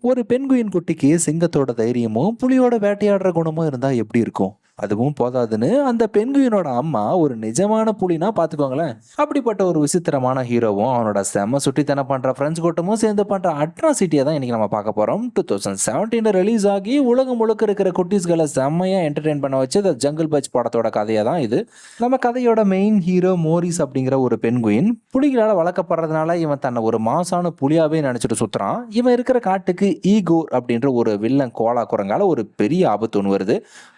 ஒரு பெண்குயின் குட்டிக்கு சிங்கத்தோட தைரியமும் புலியோட வேட்டையாடுற குணமும் இருந்தா எப்படி இருக்கும்? அதுவும் போதாதுன்னு அந்த பெண்குயினோட அம்மா ஒரு நிஜமான புலினா பாத்துக்கோங்களேன். அப்படிப்பட்ட ஒரு விசித்திரமான ஹீரோவும் அவனோட செம்ம சுட்டித்தனம் பண்ற பிரெஞ்சு கூட்டமும் சேர்ந்து பண்ற அட்ராசிட்டியை தான் இன்னைக்கு நம்ம பார்க்க போறோம். 2017 ரிலீஸ் ஆகி உலகம் முழுக்க இருக்கிற குட்டீஸ்களை செம்மையா என்டர்டெயின் பண்ண வச்சு த ஜங்கிள் பச் படத்தோட கதையை தான் இது. நம்ம கதையோட மெயின் ஹீரோ மோரிஸ் அப்படிங்கிற ஒரு பெண்குயின் புலிகளால வளர்க்கப்படுறதுனால இவன் தன்னை ஒரு மாசான புலியாவே நினைச்சிட்டு சுத்துறான். இவன் இருக்கிற காட்டுக்கு ஈகோர் அப்படின்ற ஒரு வில்லன் கோலா குரங்கால ஒரு பெரிய ஆபத்து ஒன்று வருது.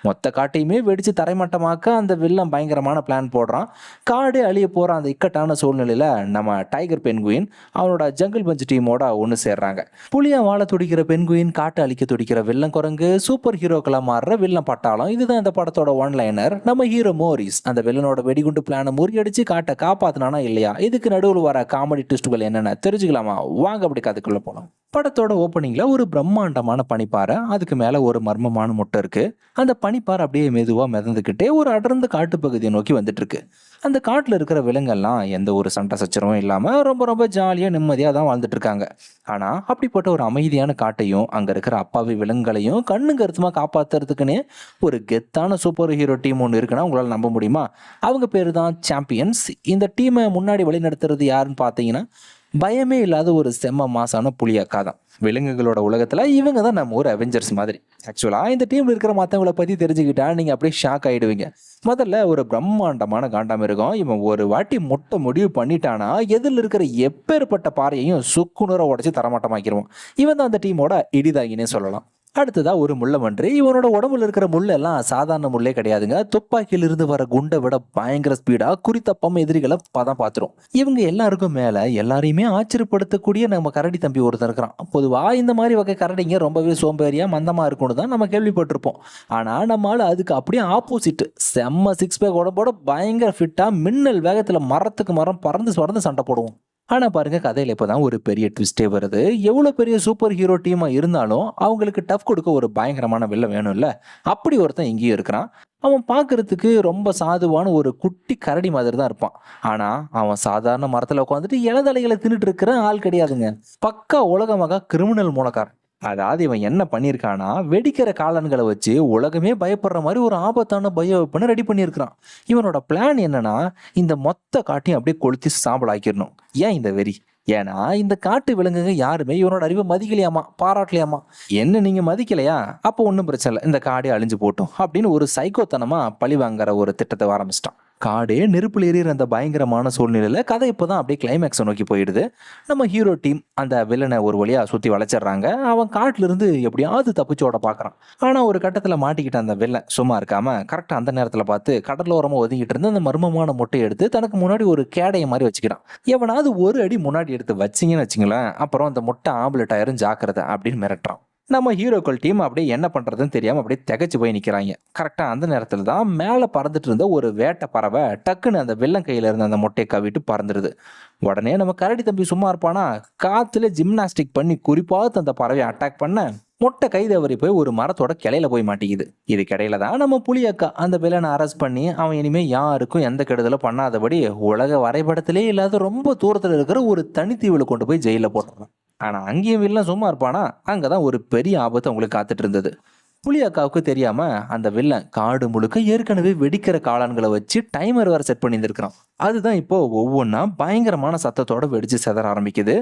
மொத்த காட்டையுமே வெடிச்சு தரைமட்டமாக்க அந்த வில்லன் பயங்கரமான பிளான் போடுறான். காடு அழிய போற அந்த இக்கட்டான சூழ்நிலையில நம்ம டைகர் பென்குயின் அவனோட ஜங்கிள் பஞ்ச் டீமோட ஒன்று சேர்றாங்க. புலியா வாழ துடிக்கிற பென்குயின், காட்டு அழிக்க துடிக்கிற வில்லன் குரங்கு, சூப்பர் ஹீரோக்களா மாறுற வில்லன் பட்டாளம். இதுதான் இந்த படத்தோட ஒன் லைனர். நம்ம ஹீரோ மோரிஸ் அந்த வில்லனோட வெடிகுண்டு பிளானை முறியடிச்சு காட்டை காப்பாத்தினானா இல்லையா? இதுக்கு நடுவில் வர காமெடி ட்விஸ்டுகள் என்னென்ன தெரிஞ்சுக்கலாமா? வாங்க அப்படி கதைக்குள்ள போலாம். படத்தோட ஓப்பனிங்ல ஒரு பிரம்மாண்டமான பனிப்பாறை, அதுக்கு மேல ஒரு மர்மமான முட்டை இருக்கு. அந்த பனிப்பாறை அப்படியே மெதுவா மிதந்துக்கிட்டே ஒரு அடர்ந்த காட்டு பகுதியை நோக்கி வந்துட்டு இருக்கு. அந்த காட்டுல இருக்கிற விலங்கெல்லாம் எந்த ஒரு சண்டை சச்சரவும் இல்லாம ரொம்ப ரொம்ப ஜாலியா நிம்மதியா தான் வாழ்ந்துட்டு இருக்காங்க. ஆனா அப்படிப்பட்ட ஒரு அமைதியான காட்டையும் அங்க இருக்கிற அப்பாவி விலங்குகளையும் கண்ணு கருத்துமா காப்பாத்துறதுக்குன்னு ஒரு கெத்தான சூப்பர் ஹீரோ டீம் ஒன்று இருக்குன்னா உங்களால நம்ப முடியுமா? அவங்க பேரு தான் சாம்பியன்ஸ். இந்த டீமை முன்னாடி வழி நடத்துறது யாருன்னு பார்த்தீங்கன்னா பயமே இல்லாத ஒரு செம்ம மாசான புலியக்கா தான். விலங்குகளோட உலகத்துல இவங்க தான் நம்ம ஒரு அவெஞ்சர்ஸ் மாதிரி. ஆக்சுவலா இந்த டீம்ல இருக்கிற மத்தவங்களை பத்தி தெரிஞ்சுக்கிட்டா நீங்க அப்படியே ஷாக் ஆயிடுவீங்க. முதல்ல ஒரு பிரம்மாண்டமான காண்டாமிருகம். இவன் ஒரு வாட்டி முட்டை முடிவு பண்ணிட்டானா எதில் இருக்கிற எப்பேற்பட்ட பாறையையும் சுக்குநூற உடைச்சு தரமாட்டமாக்கிடுவான். இவன் தான் அந்த டீமோட இடிதாகினே சொல்லலாம். அடுத்ததா ஒரு முள்ளமன்றி. இவனோட உடம்புல இருக்கிற முள்ளெல்லாம் சாதாரண முள்ளே கிடையாதுங்க. துப்பாக்கியிலிருந்து வர குண்டை விட பயங்கர ஸ்பீடா குறித்தப்பம் எதிரிகளை பதம் பார்த்துரும். இவங்க எல்லாருக்கும் மேல எல்லாரையுமே ஆச்சரியப்படுத்தக்கூடிய நம்ம கரடி தம்பி ஒருத்தர் இருக்கிறான். பொதுவா இந்த மாதிரி வகை கரடிங்க ரொம்பவே சோம்பேறியா மந்தமா இருக்கும்னு தான் நம்ம கேள்விப்பட்டிருப்போம். ஆனா நம்மளால அதுக்கு அப்படியே ஆப்போசிட். செம்ம சிக்ஸ் பேக் உடம்போட பயங்கர ஃபிட்டா மின்னல் வேகத்துல மரத்துக்கு மரம் பறந்து பறந்து சண்டை போடுவோம். ஆனா பாருங்க, கதையில இப்பதான் ஒரு பெரிய ட்விஸ்டே வருது. எவ்வளவு பெரிய சூப்பர் ஹீரோ டீமா இருந்தாலும் அவங்களுக்கு டஃப் கொடுக்க ஒரு பயங்கரமான வில்ல வேணும்ல. அப்படி ஒருத்தன் இங்கேயும் இருக்கிறான். அவன் பார்க்கறதுக்கு ரொம்ப சாதுவான ஒரு குட்டி கரடி மாதிரி தான் இருப்பான். ஆனா அவன் சாதாரண மரத்துல உட்காந்துட்டு இலதலைகளை தின்னுட்டு இருக்கிற ஆள் கிடையாதுங்க. பக்கா உலகமாக கிரிமினல் மூலக்காரன். அதாவது இவன் என்ன பண்ணியிருக்கானா, வெடிக்கிற காலன்களை வச்சு உலகமே பயப்படுற மாதிரி ஒரு ஆபத்தான பயோ வெப்பனை ரெடி பண்ணியிருக்கிறான். இவனோட பிளான் என்னன்னா, இந்த மொத்த காட்டையும் அப்படியே கொளுத்தி சாம்பல் ஆக்கிடணும். ஏன் இந்த வெறி? ஏன்னா இந்த காட்டு விலங்குங்க யாருமே இவனோட அறிவை மதிக்கலையாமா, பாராட்டலையாமா. என்ன நீங்க மதிக்கலையா? அப்போ ஒன்றும் பிரச்சனை இல்லை, இந்த காடே அழிஞ்சு போட்டும் அப்படின்னு ஒரு சைக்கோத்தனமா பழி வாங்குற ஒரு திட்டத்தை ஆரம்பிச்சிட்டான். காடே நெருப்புல எறிகிற அந்த பயங்கரமான சூழ்நிலையில கதை இப்போதான் அப்படியே கிளைமேக்ஸை நோக்கி போயிடுது. நம்ம ஹீரோ டீம் அந்த வில்லனை ஒரு வழியா சுத்தி வளைச்சிடுறாங்க. அவன் காட்டுல இருந்து எப்படியாவது தப்பிச்சோட பாக்குறான். ஆனா ஒரு கட்டத்துல மாட்டிக்கிட்ட அந்த வில்லன் சும்மா இருக்காம கரெக்டா அந்த நேரத்துல பார்த்து கடலோரமா ஒதுங்கிட்டு இருந்து அந்த மர்மமான முட்டையை எடுத்து தனக்கு முன்னாடி ஒரு கேடைய மாதிரி வச்சுக்கிறான். எவனாவது ஒரு அடி முன்னாடி எடுத்து வச்சிங்கன்னு வச்சுங்களேன், அப்புறம் அந்த முட்டை ஆம்புலெட் ஆயிரும், ஜாக்கிரதை அப்படின்னு மிரட்டுறான். நம்ம ஹீரோக்கள் டீம் அப்படியே என்ன பண்றதுன்னு தெரியாம அப்படியே திகைச்சு போய் நிக்கிறாங்க. கரெக்டா அந்த நேரத்துல தான் மேல பறந்துட்டு இருந்த ஒரு வேட்டை பறவை டக்குன்னு அந்த வெள்ளம் கையில இருந்த அந்த முட்டையை கவிட்டு பறந்துருது. உடனே நம்ம கரடி தம்பி சும்மா இருப்பானா, காத்துல ஜிம்னாஸ்டிக் பண்ணி குறிப்பாத்து அந்த பறவையை அட்டாக் பண்ண முட்டை கை தவறி போய் ஒரு மரத்தோட கிளையில போய் மாட்டிக்குது. இதுக்கிடையில தான் நம்ம புலியக்கா அந்த வில்லனை அரெஸ்ட் பண்ணி அவன் இனிமே யாருக்கும் எந்த கெடுதலும் பண்ணாதபடி உலக வரைபடத்திலே இல்லாத ரொம்ப தூரத்துல இருக்கிற ஒரு தனித்தீவுல கொண்டு போய் ஜெயில போட்டுறான். ஆனா அங்கேயும் வில்லன் சும்மா இருப்பானா, அங்கதான் ஒரு பெரிய ஆபத்து அவங்களுக்கு காத்துட்டு இருந்தது. புலியக்காவுக்கு தெரியாம அந்த வில்லன் காடு முழுக்க ஏற்கனவே வெடிக்கிற காளான்களை வச்சு டைமர் வேற செட் பண்ணியிருந்திருக்கிறான். அதுதான் இப்போ ஒவ்வொன்றா பயங்கரமான சத்தத்தோட வெடிச்சு செதற ஆரம்பிக்குது.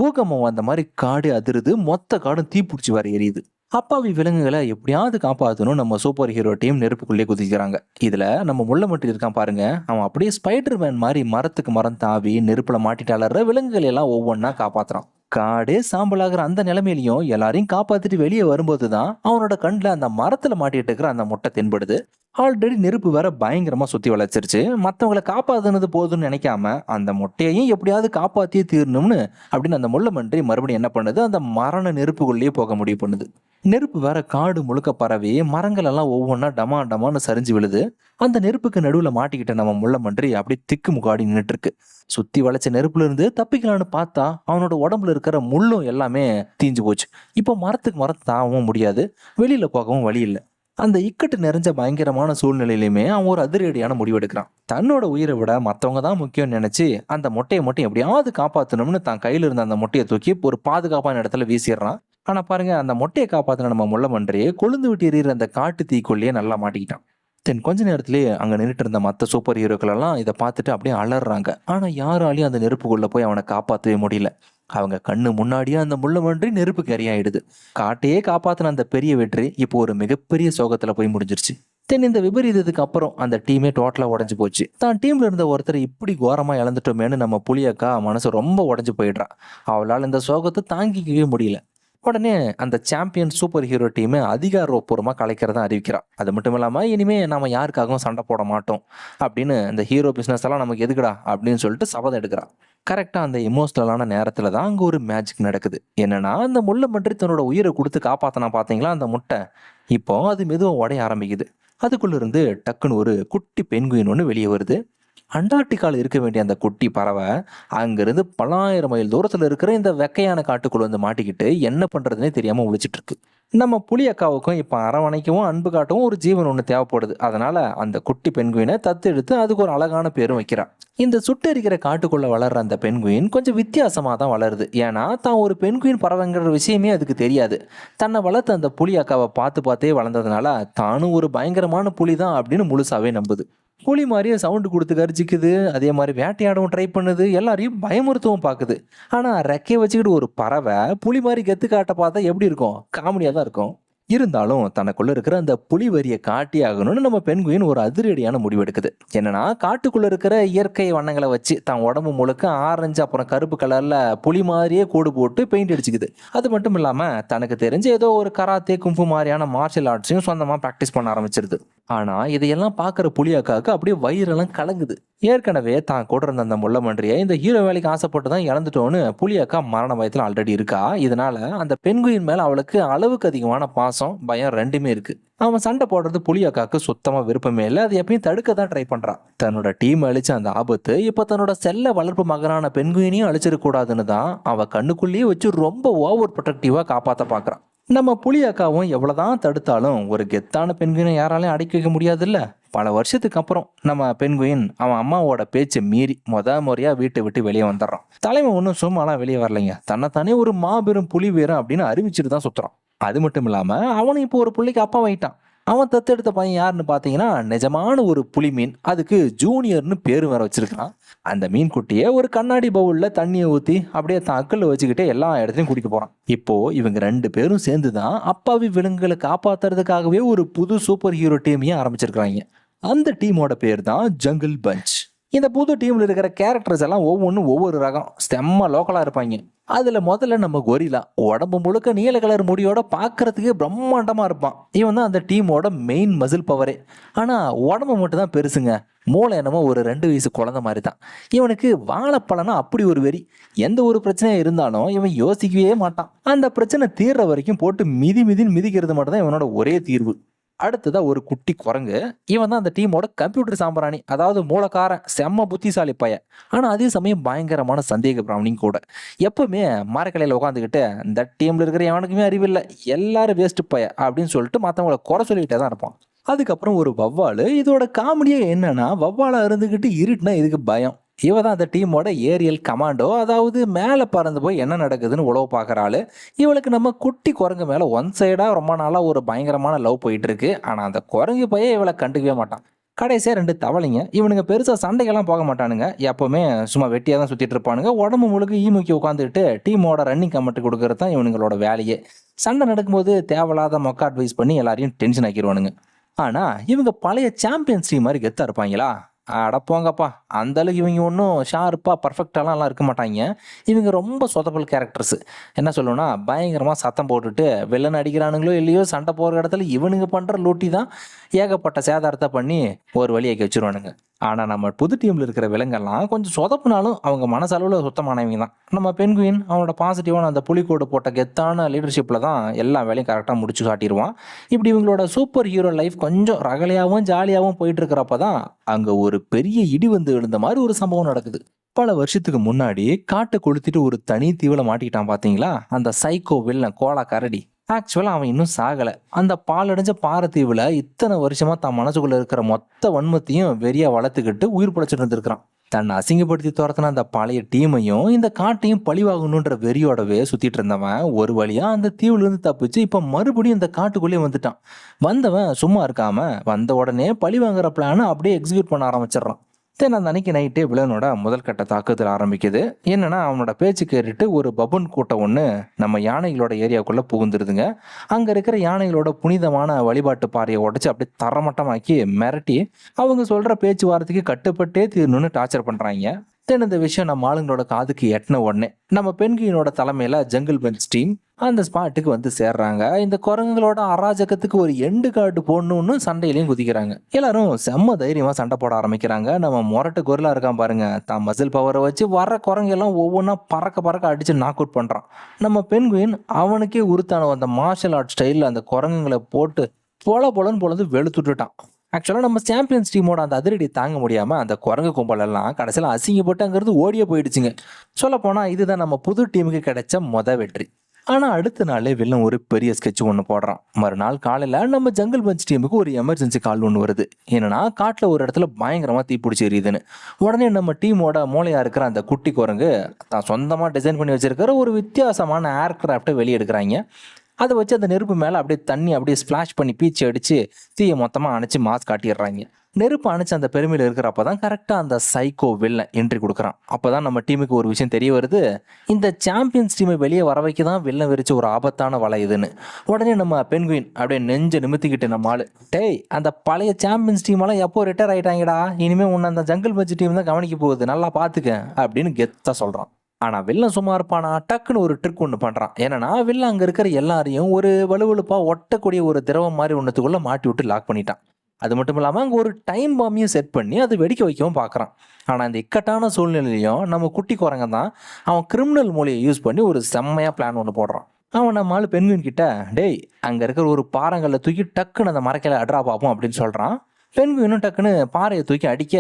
பூகம்பம் வந்த மாதிரி காடு அதிருது, மொத்த காடும் தீப்பிடிச்சு வர எரியுது. அப்பாவி விலங்குகளை எப்படியாவது காப்பாற்றணும் நம்ம சூப்பர் ஹீரோ டீம் நெருப்புக்குள்ளே குதிக்கிறாங்க. இதுல நம்ம முள்ள மட்டும் இருக்கான் பாருங்க, அவன் அப்படியே ஸ்பைடர் மேன் மாதிரி மரத்துக்கு மரம் தாவி நெருப்புல மாட்டிட்டாளர்ற விலங்குகள் எல்லாம் ஒவ்வொன்றா காப்பாத்துறான். காடே சாம்பலாகிற அந்த நிலைமையிலையும் எல்லாரையும் காப்பாத்திட்டு வெளியே வரும்போது தான் அவனோட கண்ணில் அந்த மரத்துல மாட்டிட்டு இருக்கிற அந்த முட்டை தென்படுது. ஆல்ரெடி நெருப்பு வேற பயங்கரமா சுத்தி வளைச்சிருச்சு. மற்றவங்களை காப்பாத்துனது போதும்னு நினைக்காம அந்த முட்டையையும் எப்படியாவது காப்பாத்தியே தீரணும்னு அப்படின்னு அந்த முள்ளமன்றி மறுபடியும் என்ன பண்ணுது, அந்த மரண நெருப்புக்குள்ளேயே போக முடிவு பண்ணுது. நெருப்பு வேற காடு முழுக்க பரவி மரங்கள் எல்லாம் ஒவ்வொன்றா டமா டமான்னு சரிஞ்சு விழுது. அந்த நெருப்புக்கு நடுவுல மாட்டிக்கிட்ட நம்ம முள்ளமன்றி அப்படி திக்கு முக்காடி நின்றுட்டு இருக்கு. சுத்தி வளைச்ச நெருப்புல இருந்து தப்பிக்கலான்னு பார்த்தா அவனோட உடம்புல இருக்கிற முள்ளும் எல்லாமே தீஞ்சு போச்சு. இப்போ மரத்துக்கு மரத்து தாவும் முடியாது, வெளியில போகவும் வழி இல்லை. அந்த இக்கட்டு நிறைஞ்ச பயங்கரமான சூழ்நிலையிலுமே அவன் ஒரு அதிரடியான முடிவெடுக்கிறான். தன்னோட உயிரை விட மற்றவங்க தான் முக்கியம் நினைச்சு அந்த முட்டையை மட்டும் எப்படியாவது காப்பாற்றணும்னு தான் கையில இருந்த அந்த முட்டையை தூக்கி ஒரு பாதுகாப்பான இடத்துல வீசிடுறான். ஆனா பாருங்க, அந்த மொட்டையை காப்பாத்தின நம்ம முள்ளமன்றி கொழுந்து விட்டு எறிகிற அந்த காட்டு தீக்குள்ளேயே நல்லா மாட்டிக்கிட்டான். தென் கொஞ்ச நேரத்திலேயே அங்க நின்னுட்டு இருந்த மத்த சூப்பர் ஹீரோக்கள் எல்லாம் இதை பார்த்துட்டு அப்படியே அலறாங்க. ஆனா யாராலையும் அந்த நெருப்புக்குள்ள போய் அவனை காப்பாற்றவே முடியல. அவங்க கண்ணு முன்னாடியே அந்த முள்ளமன்றி நெருப்புக்கு இரையாயிடுது. காட்டையே காப்பாத்தின அந்த பெரிய வெற்றி இப்போ ஒரு மிகப்பெரிய சோகத்துல போய் முடிஞ்சிருச்சு. தென் இந்த விபரீதத்துக்கு அப்புறம் அந்த டீமே டோட்டலா உடைஞ்சு போச்சு. தான் டீம்ல இருந்த ஒருத்தர் இப்படி கோரமா இழந்துட்டோமேனு நம்ம புளியக்கா மனசு ரொம்ப உடைஞ்சு போயிடுறா. அவளால் இந்த சோகத்தை தாங்கிக்கவே முடியல. உடனே அந்த சாம்பியன் சூப்பர் ஹீரோ டீம் அதிகாரப்பூர்வமா கலைக்கிறதா அறிவிக்கிறா. அது மட்டும் இல்லாம இனிமே நாம யாருக்காகவும் சண்டை போட மாட்டோம் அப்படின்னு, இந்த ஹீரோ பிசினஸ் எல்லாம் நமக்கு எதுக்குடா அப்படின்னு சொல்லிட்டு சபதம் எடுக்கிறா. கரெக்டா அந்த எமோஷனலான நேரத்துல தான் அங்க ஒரு மேஜிக் நடக்குது. என்னன்னா, அந்த முள்ளமன்றி தன்னோட உயிரை கொடுத்து காப்பாத்தினா பாத்தீங்களா அந்த முட்டை, இப்போ அது மெதுவா உடைய ஆரம்பிக்குது. அதுக்குள்ள இருந்து டக்குன்னு ஒரு குட்டி பெண்குயின் ஒன்று வெளியே வருது. அண்டார்டிகால இருக்க வேண்டிய அந்த குட்டி பறவை அங்கிருந்து பல்லாயிரம் மைல் தூரத்துல இருக்கிற இந்த வெக்கையான காட்டுக்குள்ள வந்து மாட்டிக்கிட்டு என்ன பண்றதுன்னே தெரியாம உழிச்சிட்டு இருக்கு. நம்ம புலி அக்காவுக்கும் இப்ப அரவணைக்கவும் அன்பு காட்டவும் ஒரு ஜீவன் ஒண்ணு தேவைப்படுது. அதனால அந்த குட்டி பெண்குயினை தத்தெடுத்து அதுக்கு ஒரு அழகான பேரும் வைக்கிறா. இந்த சுட்டெரிக்கிற காட்டுக்குள்ள வளர்ற அந்த பெண்குயின் கொஞ்சம் வித்தியாசமா தான் வளருது. ஏன்னா தான் ஒரு பெண்குயின் பறவைங்கிற விஷயமே அதுக்கு தெரியாது. தன்னை வளர்த்த அந்த புலி அக்காவை பார்த்து பார்த்தே வளர்ந்ததுனால தானும் ஒரு பயங்கரமான புலி தான் அப்படின்னு முழுசாவே நம்புது. புலி மாதிரியே சவுண்டு கொடுத்து கரிச்சிக்குது. அதே மாதிரி வேட்டையாடவும் ட்ரை பண்ணுது. எல்லாரையும் பயமுறுத்தவும் பார்க்குது. ஆனா ரெக்கையை வச்சுக்கிட்டு ஒரு பறவை புலி மாதிரி கெத்து காட்ட பார்த்தா எப்படி இருக்கும்? காமெடியா தான் இருக்கும். இருந்தாலும் தனக்குள்ள இருக்கிற அந்த புலி வரியை காட்டி ஆகணும்னு நம்ம பெண்குயின் ஒரு அதிரடியான முடிவு எடுக்குது. என்னன்னா, காட்டுக்குள்ள இருக்கிற இயற்கை வண்ணங்களை வச்சு தான் உடம்பு முழுக்க ஆரஞ்சு அப்புறம் கருப்பு கலர்ல புலி மாதிரியே கோடு போட்டு பெயிண்ட் அடிச்சுக்குது. அது மட்டும் இல்லாம தனக்கு தெரிஞ்ச ஏதோ ஒரு கராத்தே கும்பு மாதிரியான மார்ஷல் ஆர்ட்ஸையும் சொந்தமா பிராக்டிஸ் பண்ண ஆரம்பிச்சிருது. ஆனா இதையெல்லாம் பாக்குற புலியாக்காவுக்கு அப்படியே வயிறெல்லாம் கலங்குது. ஏற்கனவே தான் கூட இருந்த அந்த முள்ளமன்றியை இந்த ஹீரோ வேலைக்கு ஆசைப்பட்டு தான் இழந்துட்டோன்னு புலியாக்கா மரண பயத்துல ஆல்ரெடி இருக்கா. இதனால அந்த பெண்குயின் மேல அவளுக்கு அளவுக்கு அதிகமான பாசம், பயம் ரெண்டுமே இருக்கு. அவன் சண்டை போடுறது புலியாக்காக்கு சுத்தமா விருப்பமே இல்லை. அது எப்பயும் தடுக்க தான் ட்ரை பண்றான். தன்னோட டீம் அழிச்ச அந்த ஆபத்து இப்ப தன்னோட செல்ல வளர்ப்பு மகனான பெண்குயினையும் அழிச்சிடக் கூடாதுன்னு தான் அவ கண்ணுக்குள்ளேயே வச்சு ரொம்ப ஓவர் ப்ரொடெக்டிவா காப்பாத்த பாக்குறான். நம்ம புலியாக்காவும் எவ்வளவுதான் தடுத்தாலும் ஒரு கெத்தான பெண்குயினை யாராலையும் அடக்கி வைக்க முடியாதுல்ல. பல வருஷத்துக்கு அப்புறம் நம்ம பெண்குயின் அவன் அம்மாவோட பேச்சை மீறி முறையா வீட்டை விட்டு வெளியே வந்துடுறான். தலைமை ஒன்றும் சும்மாலாம் வெளியே வரலைங்க. தன்னைத்தானே ஒரு மாபெரும் புலி வீரன் அப்படின்னு அறிவிச்சுட்டு தான் சுத்துறான். அது மட்டும் இல்லாம அவனும் இப்போ ஒரு புள்ளிக்கு அப்பா வைட்டான். அவன் தத்தெடுத்த பையன் யாருன்னு பார்த்தீங்கன்னா, நிஜமான ஒரு புலி மீன். அதுக்கு ஜூனியர்னு பேரு வேற வச்சிருக்கான். அந்த மீன் குட்டியை ஒரு கண்ணாடி பவுல்ல தண்ணியை ஊற்றி அப்படியே தான் அக்கல்ல வச்சுக்கிட்டே எல்லா இடத்துலையும் கூட்டிட்டு போறான். இப்போ இவங்க 2 பேரும் சேர்ந்து தான் அப்பாவி விலங்குகளை காப்பாத்துறதுக்காகவே ஒரு புது சூப்பர் ஹீரோ டீமையும் ஆரம்பிச்சிருக்காங்க. அந்த டீமோட பேர் தான் ஜங்கிள் பஞ்ச். இந்த புது டீம்ல இருக்கிற கேரக்டர்ஸ் எல்லாம் ஒவ்வொன்றும் ஒவ்வொரு ரகம், செம்ம லோக்கலா இருப்பாங்க. அதுல முதல்ல நம்ம கொரிலா, உடம்பு முழுக்க நீல கலர் முடியோட பாக்குறதுக்கு பிரம்மாண்டமா இருப்பான். இவன் தான் அந்த டீமோட மெயின் மசில் பவரே. ஆனா உடம்பு மட்டும் தான் பெருசுங்க. மூளை என்னமோ ஒரு 2 வயசு குழந்தை மாதிரி தான். இவனுக்கு வாழைப்பழம்னா அப்படி ஒரு வெறி. எந்த ஒரு பிரச்சனையா இருந்தாலும் இவன் யோசிக்கவே மாட்டான். அந்த பிரச்சனை தீர்ற வரைக்கும் போட்டு மிதின்னு மிதிக்கிறது மட்டும் தான் இவனோட ஒரே தீர்வு. அடுத்ததா ஒரு குட்டி குரங்கு. இவன் தான் அந்த டீமோட கம்ப்யூட்டர் சாம்பிராணி, அதாவது மூலக்காரன், செம்ம புத்திசாலி பையன். ஆனா அதே சமயம் பயங்கரமான சந்தேக பிராமணியும் கூட. எப்பவுமே மரக்கலையில உட்காந்துக்கிட்டு இந்த டீம்ல இருக்கிற எவனுக்குமே அறிவில்லை, எல்லாரும் வேஸ்ட் பைய அப்படின்னு சொல்லிட்டு மற்றவங்கள குறை சொல்லிக்கிட்டே தான் இருப்பான். அதுக்கப்புறம் ஒரு வவ்வாலு. இதோட காமெடியே என்னன்னா, வவ்வாலா இருந்துகிட்டு இருட்டுனா இதுக்கு பயம். இவ தான் அந்த டீமோட ஏரியல் கமாண்டோ, அதாவது மேலே பறந்து போய் என்ன நடக்குதுன்னு உழவு பார்க்குற ஆளு. இவளுக்கு நம்ம குட்டி குரங்கு மேலே ஒன் சைடாக ரொம்ப நாளாக ஒரு பயங்கரமான லவ் போயிட்டு இருக்கு. ஆனால் அந்த குரங்கு பையன் இவளை கண்டுக்கவே மாட்டான். கடைசியாக 2 தவளைங்க. இவனுங்க பெருசாக சண்டைக்கெல்லாம் போக மாட்டானுங்க. எப்போவுமே சும்மா வெட்டியாக தான் சுற்றிட்டு இருப்பானுங்க. உடம்பு முழுக்க ஈமுக்கி உட்காந்துக்கிட்டு டீமோட ரன்னிங் கமெண்ட் கொடுக்கறது தான் இவனுங்களோட வேலையே. சண்டை நடக்கும்போது தேவையில்லாத மொக்க அட்வைஸ் பண்ணி எல்லாரையும் டென்ஷன் ஆக்கிடுவானுங்க. ஆனால் இவங்க பழைய சாம்பியன்ஸ் டீம் மாதிரி கெத்தாக இருப்பாங்களா? அடப்போங்கப்பா, அந்த அளவுக்கு இவங்க ஒன்றும் ஷார்ப்பாக பர்ஃபெக்டாலாம் இருக்க மாட்டாங்க. இவங்க ரொம்ப சொதப்பல் கேரக்டர்ஸ். என்ன சொல்லணும்னா, பயங்கரமாக சத்தம் போட்டுட்டு வில்லன் அடிக்கிறானுங்களோ இல்லையோ, சண்டை போகிற இடத்துல இவனுங்க பண்ணுற லூட்டி தான் ஏகப்பட்ட சேதாரத்தை பண்ணி ஒரு வழியாக்கி வச்சுருவானுங்க. ஆனால் நம்ம புது டீமில் இருக்கிற விலங்கெல்லாம் கொஞ்சம் சொதப்புனாலும் அவங்க மனசளவில் சுத்தமானவங்க தான். நம்ம பெண்குயின் அவனோட பாசிட்டிவான அந்த புலிக்கோடு போட்ட கெத்தான லீடர்ஷிப்பில் தான் எல்லா வேலையும் கரெக்டாக முடிச்சு காட்டிடுவான். இப்படி இவங்களோட சூப்பர் ஹீரோ லைஃப் கொஞ்சம் ரகலையாகவும் ஜாலியாகவும் போயிட்டு இருக்கிறப்ப தான் அங்கே ஒரு பெரிய இடி வந்து விழுந்த மாதிரி ஒரு சம்பவம் நடக்குது. பல வருஷத்துக்கு முன்னாடி காட்டை கொளுத்திட்டு ஒரு தனி தீவில் மாட்டிக்கிட்டான் பார்த்தீங்களா அந்த சைக்கோ வில்லன் கோலா கரடி. ஆக்சுவலாக அவன் இன்னும் சாகலை. அந்த பாலடைஞ்ச பாறைத்தீவில் இத்தனை வருஷமா தான் மனசுக்குள்ள இருக்கிற மொத்த வன்மத்தையும் வெறியா வளர்த்துக்கிட்டு உயிர் பிழைச்சிட்டு இருந்திருக்கிறான். தன்னை அசிங்கப்படுத்தி துரத்துன அந்த பழைய டீமையும் இந்த காட்டையும் பழிவாகணுன்ற வெறியோடவே சுத்திட்டு இருந்தவன் ஒரு வழியா அந்த தீவுல இருந்து தப்பிச்சு இப்ப மறுபடியும் இந்த காட்டுக்குள்ளேயே வந்துட்டான். வந்தவன் சும்மா இருக்காம வந்த உடனே பழி வாங்குற பிளான அப்படியே எக்ஸிக்யூட் பண்ண ஆரம்பிச்சிடறான். தென் அந்த அன்னைக்கு நைட்டே வில்லனோட முதல் கட்ட தாக்குதல் ஆரம்பிக்குது. என்னன்னா அவனோட பேச்சு கேட்டுட்டு ஒரு பபுன் கூட்டம் ஒன்று நம்ம யானைகளோட ஏரியாவுக்குள்ள புகுந்துருதுங்க. அங்க இருக்கிற யானைகளோட புனிதமான வழிபாட்டு பாறையை உடைச்சு அப்படியே தரமட்டமாக்கி மிரட்டி அவங்க சொல்ற பேச்சுவார்த்தைக்கு கட்டுப்பட்டே தீரணும்னு டார்ச்சர் பண்றாங்க. தென் இந்த விஷயம் நம்ம ஆளுங்களோட காதுக்கு எட்டின உடனே நம்ம பெண்கினோட தலைமையில ஜங்கிள் பெஞ்ச் டீம் அந்த ஸ்பாட்டுக்கு வந்து சேர்றாங்க. இந்த குரங்குகளோட அராஜகத்துக்கு ஒரு எண்டு கார்டு போடணும்னு சண்டையிலையும் குதிக்கிறாங்க. எல்லாரும் செம்ம தைரியமா சண்டை போட ஆரம்பிக்கிறாங்க. நம்ம மொரட்டு கொரில்லா இருக்கான் பாருங்க, தான் மசில் பவரை வச்சு வர குரங்கு எல்லாம் ஒவ்வொன்றா பறக்க அடிச்சு நாக் அவுட் பண்றான். நம்ம பெண்குயின் அவனுக்கே உருத்தான அந்த மார்ஷல் ஆர்ட் ஸ்டைலில் அந்த குரங்குகளை போட்டு பொலன்னு பொழுது வெளுத்துட்டான். ஆக்சுவலாக நம்ம சாம்பியன்ஸ் டீமோட அந்த அதிரடி தாங்க முடியாமல் அந்த குரங்கு கும்பலெல்லாம் கடைசியில் அசிங்கப்பட்டு அங்கேருந்து ஓடியே போயிடுச்சுங்க. சொல்லப்போனால் இதுதான் நம்ம புது டீமுக்கு கிடைச்ச வெற்றி. ஆனால் அடுத்த நாளே வில்லன் ஒரு பெரிய ஸ்கெட்ச் ஒன்று போடுறான். மறுநாள் காலையில் நம்ம ஜங்கிள் பெஞ்ச் டீமுக்கு ஒரு எமர்ஜென்சி கால் ஒன்று வருது. என்னன்னா காட்டில் ஒரு இடத்துல பயங்கரமாக தீப்பிடிச்சி எரியுதுன்னு. உடனே நம்ம டீமோட மூளையாக இருக்கிற அந்த குட்டி குரங்கு தான் சொந்தமாக டிசைன் பண்ணி வச்சிருக்கிற ஒரு வித்தியாசமான ஏர்கிராஃப்டை வெளியே எடுக்கிறாங்க. அதை வச்சு அந்த நெருப்பு மேலே அப்படியே தண்ணி அப்படியே ஸ்பிளாஷ் பண்ணி பீச்சு அடித்து தீயை மொத்தமாக அணைச்சி மாஸ் காட்டிடுறாங்க. நெருப்பு அணைச்சி அந்த பெருமையில் இருக்கிறப்ப தான் கரெக்டாக அந்த சைக்கோ வில்லன் என்ட்ரி கொடுக்குறான். அப்போ தான் நம்ம டீமுக்கு ஒரு விஷயம் தெரிய வருது, இந்த சாம்பியன்ஸ் டீமை வெளியே வர வைக்க தான் வில்லன் விரிச்சு ஒரு ஆபத்தான வலை இதுன்னு. உடனே நம்ம பெண்குயின் அப்படியே நெஞ்சை நிமித்திக்கிட்டு நம்ம ஆளு, டேய் அந்த பழைய சாம்பியன்ஸ் டீமெல்லாம் எப்போ ரிட்டையர் ஆகிட்டாங்கடா, இனிமேல் உன்னை அந்த ஜங்கிள் பெஞ்ச் டீம் தான் கவனிக்க போகுது, நல்லா பார்த்துக்க அப்படின்னு கெத்தாக சொல்கிறான். ஆனால் வில்லன் சும்மா இருப்பானா, டக்குன்னு ஒரு ட்ரிக் ஒன்று பண்ணுறான். ஏன்னா வில்லன் அங்கே இருக்கிற எல்லாரையும் ஒரு வலுவலுப்பாக ஒட்டக்கூடிய ஒரு திரவம் மாதிரி ஒன்றுத்துக்குள்ளே மாட்டி விட்டு லாக் பண்ணிட்டான். அது மட்டும் இல்லாமல் அங்கே ஒரு டைம் பாமையும் செட் பண்ணி அதை வெடிக்க வைக்கவும் பார்க்குறான். ஆனால் இந்த இக்கட்டான சூழ்நிலையிலையும் நம்ம குட்டி குரங்க தான் அவன் கிரிமினல் மூலையை யூஸ் பண்ணி ஒரு செம்மையாக பிளான் ஒன்று போடுறான். அவன் நம்ம ஆள் பெண்குயின் கிட்ட, டேய் அங்கே இருக்கிற ஒரு பாறைங்களை தூக்கி டக்குன்னு அந்த மரக்கையில் அட்ரா பார்ப்போம் அப்படின்னு சொல்கிறான். பெண்குயினும் டக்குன்னு பாறையை தூக்கி அடிக்க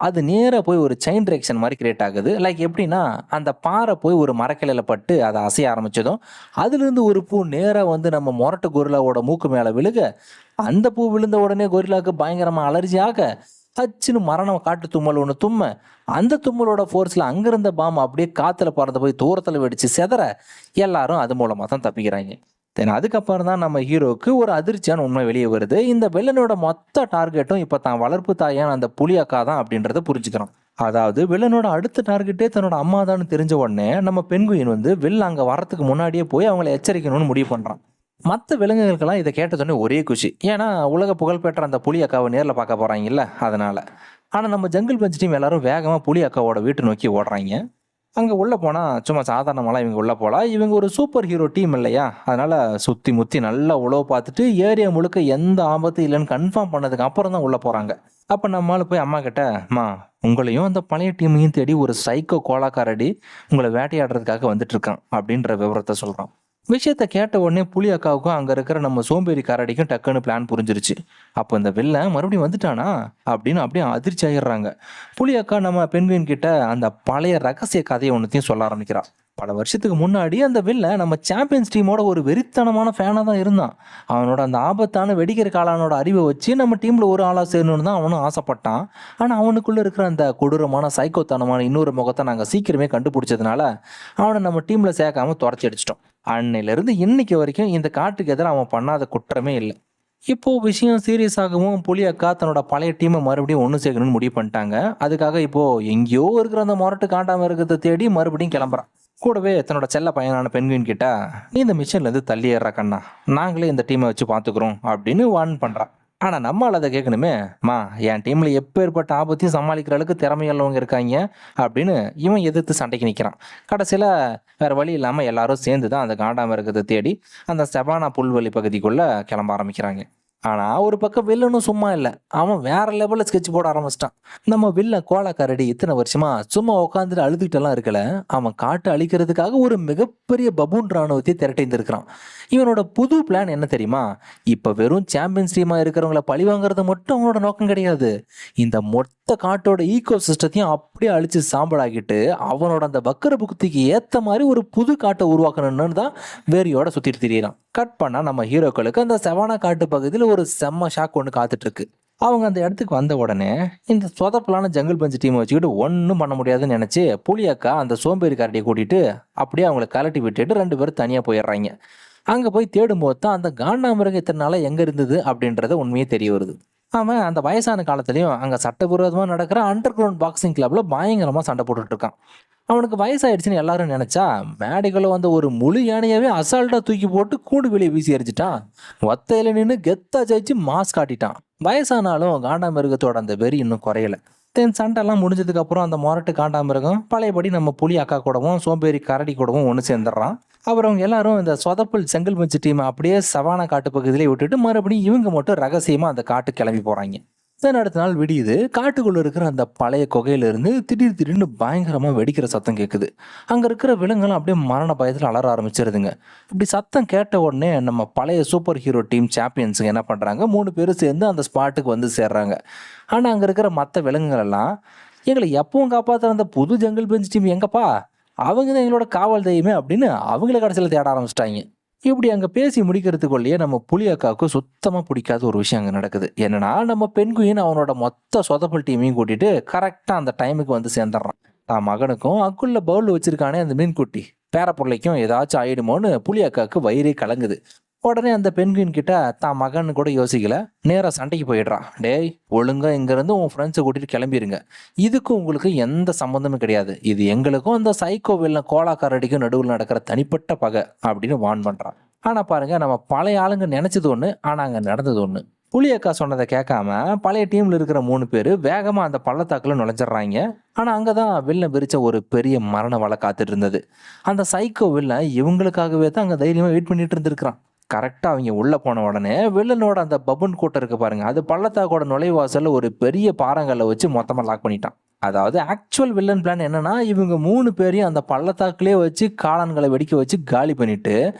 அது நேராக போய் ஒரு செயின் ரியாக்ஷன் மாதிரி கிரியேட் ஆகுது. லைக் எப்படின்னா அந்த பாறை போய் ஒரு மரக்கிளையில் பட்டு அதை அசைய ஆரம்பிச்சதும் அதுலேருந்து ஒரு பூ நேராக வந்து நம்ம மொரட்டு கொரில்லாவோட மூக்கு மேலே விழுக, அந்த பூ விழுந்த உடனே கொரில்லாவுக்கு பயங்கரமாக அலர்ஜியாக ஹச்சுன்னு மரணம் காட்டு தும்மல் ஒன்று தும்ம, அந்த தும்மலோட ஃபோர்ஸில் அங்கிருந்த பாம்பு அப்படியே காற்றுல பறந்து போய் தூரத்தில் வெடிச்சு செதற எல்லாரும் அது மூலமாக தான் தப்பிக்கிறாங்க. தென் அதுக்கப்புறம் தான் நம்ம ஹீரோவுக்கு ஒரு அதிர்ச்சியான உண்மை வெளியே வருது. இந்த வில்லனோட மொத்த டார்கெட்டும் இப்போ தான் வளர்ப்பு தாயான அந்த புலி அக்கா தான் அப்படின்றத புரிஞ்சுக்கிறோம். அதாவது வில்லனோட அடுத்த டார்கெட்டே தன்னோட அம்மா தான் தெரிஞ்ச உடனே நம்ம பெண்குயின் வந்து வில்ல அங்கே வரத்துக்கு முன்னாடியே போய் அவங்கள எச்சரிக்கணும்னு முடிவு பண்ணுறான். மற்ற விலங்குகளுக்கெல்லாம் இதை கேட்டதோடனே ஒரே குஷி, ஏன்னா உலக புகழ்பெற்ற அந்த புலி அக்காவை நேரில் பார்க்க போகிறாங்கல்ல அதனால. ஆனால் நம்ம ஜங்கிள் பெஞ்ச் டீம் எல்லாரும் வேகமாக புலி அக்காவோட வீட்டை நோக்கி ஓடுறாங்க. அங்கே உள்ளே போனால் சும்மா சாதாரணமாலாம் இவங்க உள்ளே போகலாம், இவங்க ஒரு சூப்பர் ஹீரோ டீம் இல்லையா, அதனால் சுற்றி முற்றி நல்லா உழவு பார்த்துட்டு ஏரியா முழுக்க எந்த ஆபத்து இல்லைன்னு கன்ஃபார்ம் பண்ணதுக்கு அப்புறம் தான் உள்ளே போகிறாங்க. அப்போ நம்மளால் போய் அம்மா கிட்ட, அம்மா உங்களையும் அந்த பழைய டீமையும் தேடி ஒரு சைக்கோ கோலாக்காரடி உங்களை வேட்டையாடுறதுக்காக வந்துட்டு இருக்கான் அப்படின்ற விவரத்தை சொல்கிறான். விஷயத்த கேட்ட உடனே புலி அக்காவுக்கும் அங்கே இருக்கிற நம்ம சோம்பேறி காரடிக்கும் டக்குன்னு பிளான் புரிஞ்சிருச்சு. அப்போ இந்த வில்லன் மறுபடியும் வந்துட்டானா அப்படின்னு அப்படியே அதிர்ச்சி ஆகிடுறாங்க. புலி அக்கா நம்ம பெண்குயின் கிட்ட அந்த பழைய ரகசிய கதையை ஒன்றுத்தையும் சொல்ல ஆரம்பிக்கிறான். பல வருஷத்துக்கு முன்னாடி அந்த வில்லன் நம்ம சாம்பியன்ஸ் டீமோட ஒரு வெறித்தனமான ஃபேனாக தான் இருந்தான். அவனோட அந்த ஆபத்தான வெடிக்கிற காலானோட அறிவை வச்சு நம்ம டீமில் ஒரு ஆளாக சேரணும்னு தான் அவனும் ஆசைப்பட்டான். ஆனால் அவனுக்குள்ளே இருக்கிற அந்த கொடூரமான சைக்கோத்தனமான இன்னொரு முகத்தை நாங்கள் சீக்கிரமே கண்டுபிடிச்சதுனால அவனை நம்ம டீமில் சேர்க்காம துரத்தி அடிச்சிட்டோம். அன்னையிலேருந்து இன்னைக்கு வரைக்கும் இந்த காட்டுக்கு எதிராக அவன் பண்ணாத குற்றமே இல்லை. இப்போ விஷயம் சீரியஸ் ஆகவும் புலி அக்கா தன்னோட பழைய டீமை மறுபடியும் ஒன்று சேர்க்கணும்னு முடிவு பண்ணிட்டாங்க. அதுக்காக இப்போ எங்கேயோ இருக்கிற அந்த மொரட்டு காண்டாம இருக்கிறத தேடி மறுபடியும் கிளம்புறான். கூடவே தன்னோட செல்ல பையனான பெண்குயின் கிட்ட, நீ இந்த மிஷன்லேருந்து தள்ளி ஏறா கண்ணா, நாங்களே இந்த டீமை வச்சு பார்த்துக்குறோம் அப்படின்னு வார்ன் பண்ணுறான். ஆனால் நம்மளால் அதை கேட்கணுமே, மா என் டீமில் எப்பேற்பட்ட ஆபத்தையும் சமாளிக்கிற அளவுக்கு திறமையுள்ளவங்க இருக்காங்க அப்படின்னு இவன் எதிர்த்து சண்டைக்கு நிற்கிறான். கடைசியில் வேறு வழி இல்லாமல் எல்லாரும் சேர்ந்து தான் அந்த காண்டாம இருக்கிறத தேடி அந்த செபானா புல்வெளி பகுதிக்குள்ளே கிளம்ப ஆரம்பிக்கிறாங்க. ஆனால் ஒரு பக்கம் வில்லனும் சும்மா இல்லை, அவன் வேற லெவலில் ஸ்கெட்ச் போட ஆரம்பிச்சிட்டான். நம்ம வில்ல கோலாக்காரடி இத்தனை வருஷமா சும்மா உட்காந்துட்டு அழுதுகிட்டெல்லாம் இருக்கல, அவன் காட்டு அழிக்கிறதுக்காக ஒரு மிகப்பெரிய பபூன் ராணுவத்தை திரட்டியிருந்திருக்கிறான். இவனோட புது பிளான் என்ன தெரியுமா? இப்போ வெறும் சாம்பியன்ஸ் டீமாக இருக்கிறவங்கள பழி வாங்குறது மட்டும் அவனோட நோக்கம் கிடையாது. இந்த மொத்த காட்டோட ஈகோ சிஸ்டத்தையும் அப்படியே அழிச்சு சாம்பலாகிட்டு அவனோட அந்த வக்கர புக்திக்கு ஏற்ற மாதிரி ஒரு புது காட்டை உருவாக்கணும்னு தான் வேரியோட சுற்றிட்டு திரியிறான். கட் பண்ணால் நம்ம ஹீரோக்களுக்கு அந்த செவானா காட்டு பகுதியில் ஒரு செம்ம ஷாக் ஒன்று காத்துட்டு இருக்கு. அவங்க அந்த இடத்துக்கு வந்த உடனே இந்த சொதப்பலான ஜங்கிள் பஞ்சு டீமை வச்சுக்கிட்டு ஒன்றும் பண்ண முடியாதுன்னு நினச்சி புலியக்கா அந்த சோம்பேறி கரடியை கூட்டிகிட்டு அப்படியே அவங்கள கலட்டி விட்டுட்டு 2 பேரும் தனியாக போயிடுறாங்க. அங்கே போய் தேடும்போது தான் அந்த காண்டாமிருகம் இத்தனை நாளாக எங்கே இருந்தது அப்படின்றத உண்மையே தெரிய வருது. அவன் அந்த வயசான காலத்துலேயும் அங்கே சட்டவிரோதமாக நடக்கிற அண்டர் கிரவுண்ட் பாக்ஸிங் கிளப்பில் பயங்கரமாக சண்டை போட்டுட்டு இருக்கான். அவனுக்கு வயசாயிடுச்சுன்னு எல்லாரும் நினைச்சா மேடைகளை வந்த ஒரு முழு யானையாவே அசால்ட்டா தூக்கி போட்டு கூடு வெளியே வீசி எரிஞ்சிட்டான். ஒத்தையில நின்று கெத்தா ஜெயிச்சு மாஸ் காட்டிட்டான். வயசானாலும் காண்டாமிருகத்தோட அந்த வெறி இன்னும் குறையல. சண்டைலாம் முடிஞ்சதுக்கு அப்புறம் அந்த மொரட்டு காண்டாமிருகம் பழையபடி நம்ம புலி அக்கா கூடவும் சோம்பேறி கரடி கூடவும் ஒன்று சேர்ந்துடுறான். அப்புறம் அவங்க எல்லாரும் இந்த சொதப்பல் செங்கல் பஞ்சு டீமை அப்படியே சவானா காட்டு பகுதியிலே விட்டுட்டு மறுபடியும் இவங்க மட்டும் ரகசியமா அந்த காட்டு கிளம்பி போறாங்க. அடுத்த நாள் விடியுது. காட்டுக்குள்ள இருக்கிற அந்த பழைய குகையில இருந்து திடீர்னு பயங்கரமா வெடிக்கிற சத்தம் கேட்குது. அங்க இருக்கிற விலங்குகளும் அப்படியே மரண பயத்துல அலற ஆரம்பிச்சிருதுங்க. இப்படி சத்தம் கேட்ட உடனே நம்ம பழைய சூப்பர் ஹீரோ டீம் சாம்பியன்ஸுங்க என்ன பண்றாங்க, 3 பேரும் சேர்ந்து அந்த ஸ்பாட்டுக்கு வந்து சேர்றாங்க. ஆனா அங்க இருக்கிற மற்ற விலங்குகள் எல்லாம் எங்களை எப்பவும் காப்பாத்துற அந்த புது ஜங்கிள் பெஞ்ச் டீம் எங்கப்பா, அவங்க தான் எங்களோட காவல் தெய்வமே அப்படின்னு அவங்கள கடைசியில் தேட ஆரம்பிச்சிட்டாங்க. இப்படி அங்கே பேசி முடிக்கிறதுக்குள்ளேயே நம்ம புலி அக்காவுக்கு சுத்தமாக பிடிக்காத ஒரு விஷயம் அங்கே நடக்குது. என்னன்னா நம்ம பெண்குயின் அவனோட மொத்த சொதப்பல் டீமையும் கூட்டிட்டு கரெக்டாக அந்த டைமுக்கு வந்து சேர்ந்துடுறான். தான் மகனுக்கும் அக்குள்ள பவுல் வச்சிருக்கானே அந்த மீன்குட்டி பேரப்பிள்ளைக்கும் ஏதாச்சும் ஆயிடுமோன்னு புலி அக்காவுக்கு வயிறே கலங்குது. உடனே அந்த பெண்குயின் கிட்ட தான் மகன் கூட யோசிக்கல, நேராக சண்டைக்கு போயிடுறான். டேய், ஒழுங்கா இங்கேருந்து உன் ஃப்ரெண்ட்ஸை கூட்டிட்டு கிளம்பிடுங்க. இதுக்கும் உங்களுக்கு எந்த சம்மந்தமும் கிடையாது. இது எங்களுக்கும் அந்த சைக்கோ வில்லன் கோலாக்காரடிக்கும் நடுவில் நடக்கிற தனிப்பட்ட பகை அப்படின்னு வான் பண்ணுறான். ஆனால் பாருங்க, நம்ம பழைய ஆளுங்க நினைச்சது ஒன்று, ஆனால் அங்கே நடந்தது ஒன்று. புலியக்கா சொன்னதை கேட்காம பழைய டீம்ல இருக்கிற 3 பேர் வேகமாக அந்த பள்ளத்தாக்குல நுழைஞ்சிடுறாங்க. ஆனால் அங்கே தான் வில்லன் விரிச்ச ஒரு பெரிய மரண வலை காத்துட்டு இருந்தது. அந்த சைக்கோ வில்லன் இவங்களுக்காகவே தான் அங்கே தைரியமாக வெயிட் பண்ணிட்டு இருந்திருக்கிறான். கரெக்டாக அவங்க உள்ளே போன உடனே வில்லனோட அந்த பபுன் கூட்டம் இருக்கு பாருங்க, அது பள்ளத்தாக்கோட நுழைவாசலில் ஒரு பெரிய பாறாங்கல்லை வச்சு மொத்தமாக லாக் பண்ணிட்டான். அதாவது ஆக்சுவல் வில்லன் பிளான் என்னன்னா, இவங்க 3 பேரையும் அந்த பள்ளத்தாக்குலேயே வச்சு காளான்களை வெடிக்க வச்சு காலி பண்ணிட்டு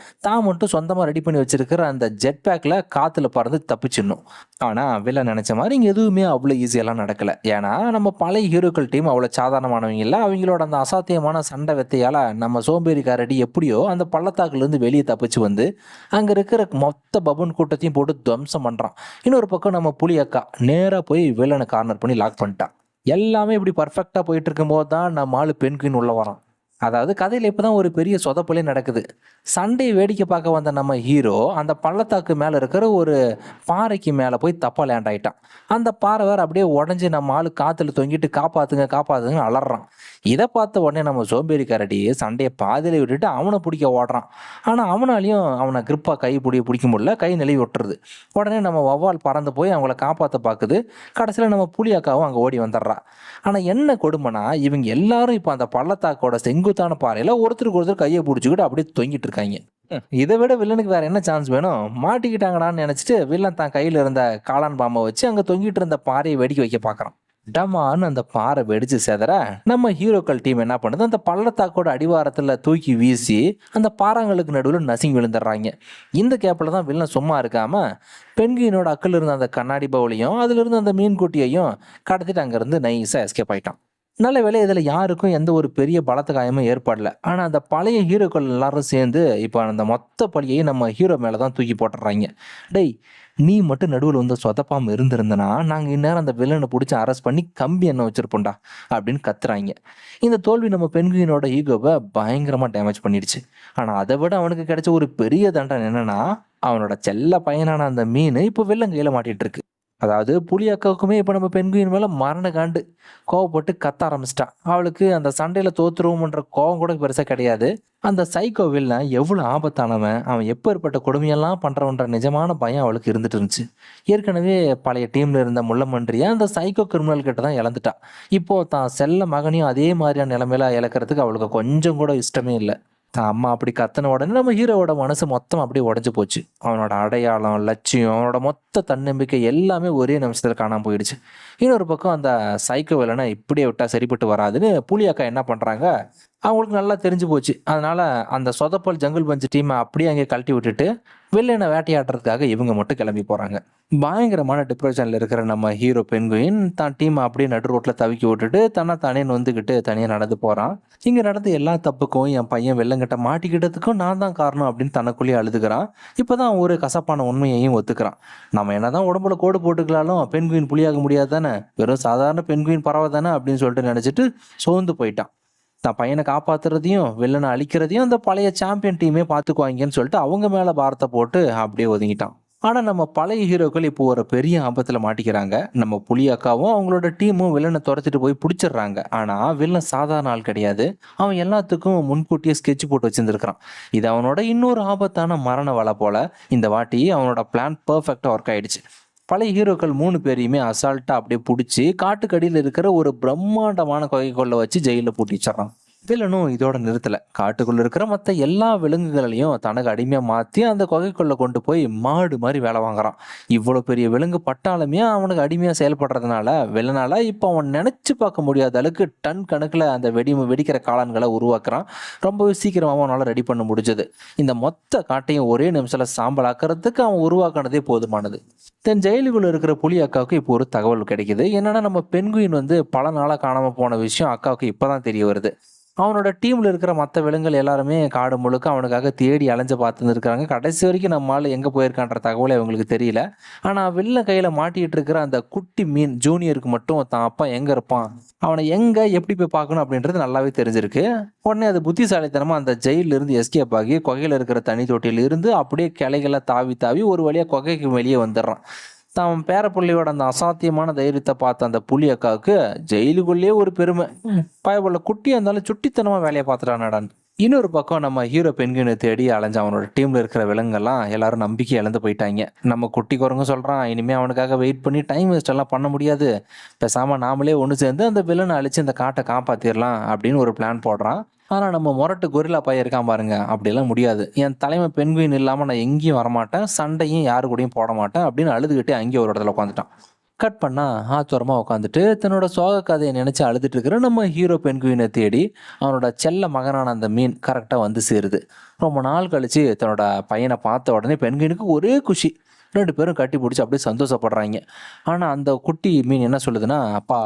தான் மட்டும் சொந்தமாக ரெடி பண்ணி வச்சிருக்கிற அந்த ஜெட் பேக்கில் காற்றுல பறந்து தப்பிச்சிடணும். ஆனால் வில்லன் நினைச்ச மாதிரி இங்கே எதுவுமே அவ்வளோ ஈஸியெல்லாம் நடக்கலை. ஏன்னா நம்ம பழைய ஹீரோக்கள் டீம் அவ்வளோ சாதாரணமானவங்க இல்லை. அவங்களோட அந்த அசாத்தியமான சண்டை வெத்தையால் நம்ம சோம்பேறிக்காரடி எப்படியோ அந்த பள்ளத்தாக்குலேருந்து வெளியே தப்பிச்சு வந்து அங்கே இருக்கிற மொத்த பபுன் கூட்டத்தையும் போட்டு துவம்சம் பண்ணுறான். இன்னொரு பக்கம் நம்ம புலி அக்கா நேராக போய் வில்லனை கார்னர் பண்ணி லாக் பண்ணிட்டான். எல்லாமே இப்படி பர்ஃபெக்டாக போயிட்டு இருக்கும்போது தான் நம்ம ஆளு பெண்குயின் உள்ள வரான். அதாவது கதையில் இப்போ தான் ஒரு பெரிய சொதப்பலே நடக்குது. சண்டையை வேடிக்கை பார்க்க வந்த நம்ம ஹீரோ அந்த பள்ளத்தாக்கு மேலே இருக்கிற ஒரு பாறைக்கு மேலே போய் தப்பாக லேண்ட் ஆகிட்டான். அந்த பாறை வேறு அப்படியே உடஞ்சி நம்ம ஆளு காற்றுல தொங்கிட்டு காப்பாற்றுங்க காப்பாற்றுங்க அலறான். இதை பார்த்த உடனே நம்ம சோம்பேறி கரடி சண்டையை பாதியில விட்டுட்டு அவனை பிடிக்க ஓடுறான். ஆனால் அவனாலையும் அவனை கிரிப்பாக கை பிடிக்க முடியல, கை நிலவி விட்டுருது. உடனே நம்ம வௌவால் பறந்து போய் அவங்கள காப்பாற்ற பார்க்குது. கடைசியில் நம்ம புலியாக்காவும் அங்கே ஓடி வந்துடுறா. ஆனால் என்ன கொடுமைனா, இவங்க எல்லாரும் இப்போ அந்த பள்ளத்தாக்கோட செங்குத்தான பாறையில் ஒருத்தருக்கு ஒருத்தர் கையை பிடிச்சிக்கிட்டு அப்படியே தொங்கிட்டு இருக்காங்க. இதை விட வில்லனுக்கு வேற என்ன சான்ஸ் வேணும்? மாட்டிக்கிட்டாங்கடான்னு நினைச்சிட்டு வில்லன் தான் கையில் இருந்த காளான் பாம்பை வச்சு அங்கே தொங்கிட்டு இருந்த பாறையை வெடிக்க வைக்க பார்க்குறான். டமான்னு அந்த பாறை வெடிச்சு செதற நம்ம ஹீரோக்கள் டீம் என்ன பண்ணுது, அந்த பள்ளத்தாக்கோட அடிவாரத்தில் தூக்கி வீசி அந்த பாறாங்களுக்கு நடுவில் நசுங்கி விழுந்துடுறாங்க. இந்த கேப்பில் தான் வில்லன் சும்மா இருக்காம பெண்கினோட அக்கில் இருந்த அந்த கண்ணாடி பவுலையும் அதுல இருந்து அந்த மீன் குட்டியையும் கடத்திட்டு அங்கேருந்து நைஸாக எஸ்கேப் ஆயிட்டான். நல்ல வேலை இதில் யாருக்கும் எந்த ஒரு பெரிய பலத்த காயமும் ஏற்படல. ஆனால் அந்த பழைய ஹீரோக்கள் எல்லாரும் சேர்ந்து இப்போ அந்த மொத்த பழியையும் நம்ம ஹீரோ மேலே தான் தூக்கி போட்டுடுறாங்க. டேய், நீ மட்டும் நடுவில் வந்து சொதப்பாமல் இருந்திருந்தனா நாங்கள் இந்நேரம் அந்த வில்லனை பிடிச்சி அரெஸ்ட் பண்ணி கம்பி எண்ணெய் வச்சிருப்போம்டா அப்படின்னு கத்துறாங்க. இந்த தோல்வி நம்ம பெண்குயினோட ஈகோவை பயங்கரமாக டேமேஜ் பண்ணிடுச்சு. ஆனால் அதை விட அவனுக்கு கிடைச்ச ஒரு பெரிய தண்டனை என்னன்னா, அவனோட செல்ல பையனான அந்த மீன் இப்போ வில்லன் கையில் மாட்டிட்டு இருக்கு. அதாவது புலி அக்காவுக்குமே இப்போ நம்ம பெண்குயின் மேலே மரண காண்டு கோவப்பட்டு கத்த ஆரம்பிச்சிட்டான். அவளுக்கு அந்த சண்டையில் தோத்துருவோம்ன்ற கோவம் கூட பெருசாக கிடையாது. அந்த சைக்கோ வில்லன் எவ்வளோ ஆபத்தானவன், அவன் எப்போ ஏற்பட்ட கொடுமையெல்லாம் பண்ணுறவன்ற நிஜமான பயம் அவளுக்கு இருந்துட்டு இருந்துச்சு. ஏற்கனவே பழைய டீமில் இருந்த முள்ளமன்றியை அந்த சைக்கோ கிரிமினல் கிட்ட தான் இழந்துட்டான். இப்போது தான் செல்ல மகனையும் அதே மாதிரியான நிலைமையில இழக்கிறதுக்கு அவளுக்கு கொஞ்சம் கூட இஷ்டமே இல்லை. தான் அம்மா அப்படி கத்தின உடனே நம்ம ஹீரோவோட மனசு மொத்தம் அப்படியே உடஞ்சி போச்சு. அவனோட அடையாளம், லட்சியம், அவனோட மொத்த தன்னம்பிக்கை எல்லாமே ஒரே நிமிஷத்தில் காணாமல் போயிடுச்சு. இன்னொரு பக்கம் அந்த சைக்கோ வில்லனை இப்படியே விட்டால் சரிப்பட்டு வராதுன்னு புலி அக்கா என்ன பண்ணுறாங்க, அவங்களுக்கு நல்லா தெரிஞ்சு போச்சு. அதனால அந்த சொதப்பல் ஜங்கிள் பஞ்ச் டீமை அப்படியே அங்கே கழட்டி விட்டுட்டு வில்லனை வேட்டையாடுறதுக்காக இவங்க மட்டும் கிளம்பி போறாங்க. பயங்கரமான டிப்ரெஷன்ல இருக்கிற நம்ம ஹீரோ பென்குயின் தான் டீம் அப்படியே நடு ரோட்ல தவிக்கி விட்டுட்டு தானே நொந்துக்கிட்டு தனியா நடந்து போறான். இங்க நடந்த எல்லா தப்புக்கும் என் பையன் வெள்ளங்கிட்ட மாட்டிக்கிட்டதுக்கும் நான் தான் காரணம் அப்படின்னு தனக்குள்ளேயே அழுதுகிறான். இப்பதான் ஒரு கசப்பான உண்மையையும் ஒத்துக்கிறான். நம்ம என்னதான் உடம்புல கோடு போட்டுக்கலாலும் பென்குயின் புலியாக முடியாது தானே, வெறும் சாதாரண பென்குயின் பறவை தானே அப்படின்னு சொல்லிட்டு நினைச்சிட்டு சோர்ந்து போயிட்டான். தான் பையனை காப்பாத்துறதையும் வில்லனை அழிக்கிறதையும் அந்த பழைய சாம்பியன் டீமே பார்த்துக்குவாங்கன்னு சொல்லிட்டு அவங்க மேல பாரத்தை போட்டு அப்படியே ஒதுங்கிட்டான். ஆனா நம்ம பழைய ஹீரோக்கள் இப்போ ஒரு பெரிய ஆபத்துல மாட்டிக்கிறாங்க. நம்ம புலி அக்காவும் அவங்களோட டீமும் வில்லனை துரத்திட்டு போய் பிடிச்சிடுறாங்க. ஆனா வில்லன் சாதாரண ஆள் கிடையாது. அவன் எல்லாத்துக்கும் முன்கூட்டியே ஸ்கெட்ச் போட்டு வச்சிருந்துருக்கான். இது அவனோட இன்னொரு ஆபத்தான மரண வலை போல. இந்த வாட்டி அவனோட பிளான் பர்ஃபெக்டா ஒர்க் ஆயிடுச்சு. பழைய ஹீரோக்கள் 3 பேரையுமே அசால்ட்டா அப்படியே பிடிச்சி காட்டுக்கடியில் இருக்கிற ஒரு பிரம்மாண்டமான கொகைக்குள்ள வச்சு ஜெயிலில் பூட்டி வச்சிடறான். வில்லனும் இதோட நிறுத்தல. காட்டுக்குள்ள இருக்கிற மற்ற எல்லா விலங்குகளையும் தனக்கு அடிமையா மாத்தி அந்த கொகைக்குள்ள கொண்டு போய் மாடு மாதிரி வேலை வாங்குறான். இவ்வளவு பெரிய விலங்கு பட்டாலுமே அவனுக்கு அடிமையா செயல்படுறதுனால வில்லனால இப்ப அவன் நினைச்சு பார்க்க முடியாத அளவுக்கு டன் கணக்குல அந்த வெடிக்கிற காளான்களை உருவாக்குறான். ரொம்பவே சீக்கிரமாக அவனால ரெடி பண்ண முடிஞ்சது. இந்த மொத்த காட்டையும் ஒரே நிமிஷத்துல சாம்பல் ஆக்கிறதுக்கு அவன் உருவாக்குனதே போதுமானது. தென் ஜெயிலுக்குள்ள இருக்கிற புலி அக்காவுக்கு இப்போ ஒரு தகவல் கிடைக்குது. என்னன்னா நம்ம பென்குயின் பல நாளா காணாம போன விஷயம் அக்காவுக்கு இப்பதான் தெரிய வருது. அவனோட டீம்ல இருக்கிற மற்ற விலங்குகள் எல்லாருமே காடு முழுக்க அவனுக்காக தேடி அலைஞ்சு பார்த்துருக்காங்க. கடைசி வரைக்கும் நம்ம ஆள் எங்க போயிருக்கான்ற தகவலை அவங்களுக்கு தெரியல. ஆனா வில்ல கையில மாட்டிட்டு இருக்கிற அந்த குட்டி மீன் ஜூனியருக்கு மட்டும் தான் அப்பா எங்க இருப்பான், அவனை எங்க எப்படி போய் பார்க்கணும் அப்படின்றது நல்லாவே தெரிஞ்சிருக்கு. உடனே அது புத்திசாலித்தனமா அந்த ஜெயில இருந்து எஸ்கேப் ஆகி குகையில இருக்கிற தனி தொட்டியில இருந்து அப்படியே கிளைகளை தாவி தாவி ஒரு வழியா குகைக்கு வெளியே வந்துடுறான். தான் பேரப்புள்ளையோட அந்த அசாத்தியமான தைரியத்தை பார்த்த அந்த புலி அக்காவுக்கு ஜெயிலுக்குள்ளேயே ஒரு பெருமை. பயபுள்ள குட்டியா இருந்தாலும் சுட்டித்தனமா வேலையை பார்த்துட்டானடான். இன்னொரு பக்கம் நம்ம ஹீரோ பென்குயினை தேடி அலைஞ்ச அவனோட டீம்ல இருக்கிற விலங்கெல்லாம் எல்லாரும் நம்பிக்கை இழந்து போயிட்டாங்க. நம்ம குட்டி குரங்கு சொல்றான், இனிமே அவனுக்காக வெயிட் பண்ணி டைம் வேஸ்ட் எல்லாம் பண்ண முடியாது, பேசாம நாமளே ஒன்று சேர்ந்து அந்த வில்லனை அழிச்சு இந்த காட்டை காப்பாத்திரலாம் அப்படின்னு ஒரு பிளான் போடுறான். ஆனா நம்ம முரட்டு கொரில்லா பையன் இருக்கான் பாருங்க, அப்படியெல்லாம் முடியாது, என் தலைமை பென்குயின் இல்லாம நான் எங்கேயும் வரமாட்டேன், சண்டையும் யாரு கூடயும் போட மாட்டேன் அப்படின்னு அழுதுகிட்டே அங்கேயே ஒரு இடத்துல உட்காந்துட்டான். கட் பண்ணா ஆத்தோரமா உட்காந்துட்டு தன்னோட சோக கதையை நினைச்சு அழுதுட்டு இருக்கிற நம்ம ஹீரோ பென்குயினை தேடி அவனோட செல்ல மகனான அந்த மீன் கரெக்டா வந்து சேருது. ரொம்ப நாள் கழிச்சு தன்னோட பையனை பார்த்த உடனே பென்குயினுக்கு ஒரே குஷி. 2 பேரும் கட்டி பிடிச்சி அப்படியே சந்தோஷப்படுறாங்க. ஆனா அந்த குட்டி மீன் என்ன சொல்லுதுன்னா, அப்பா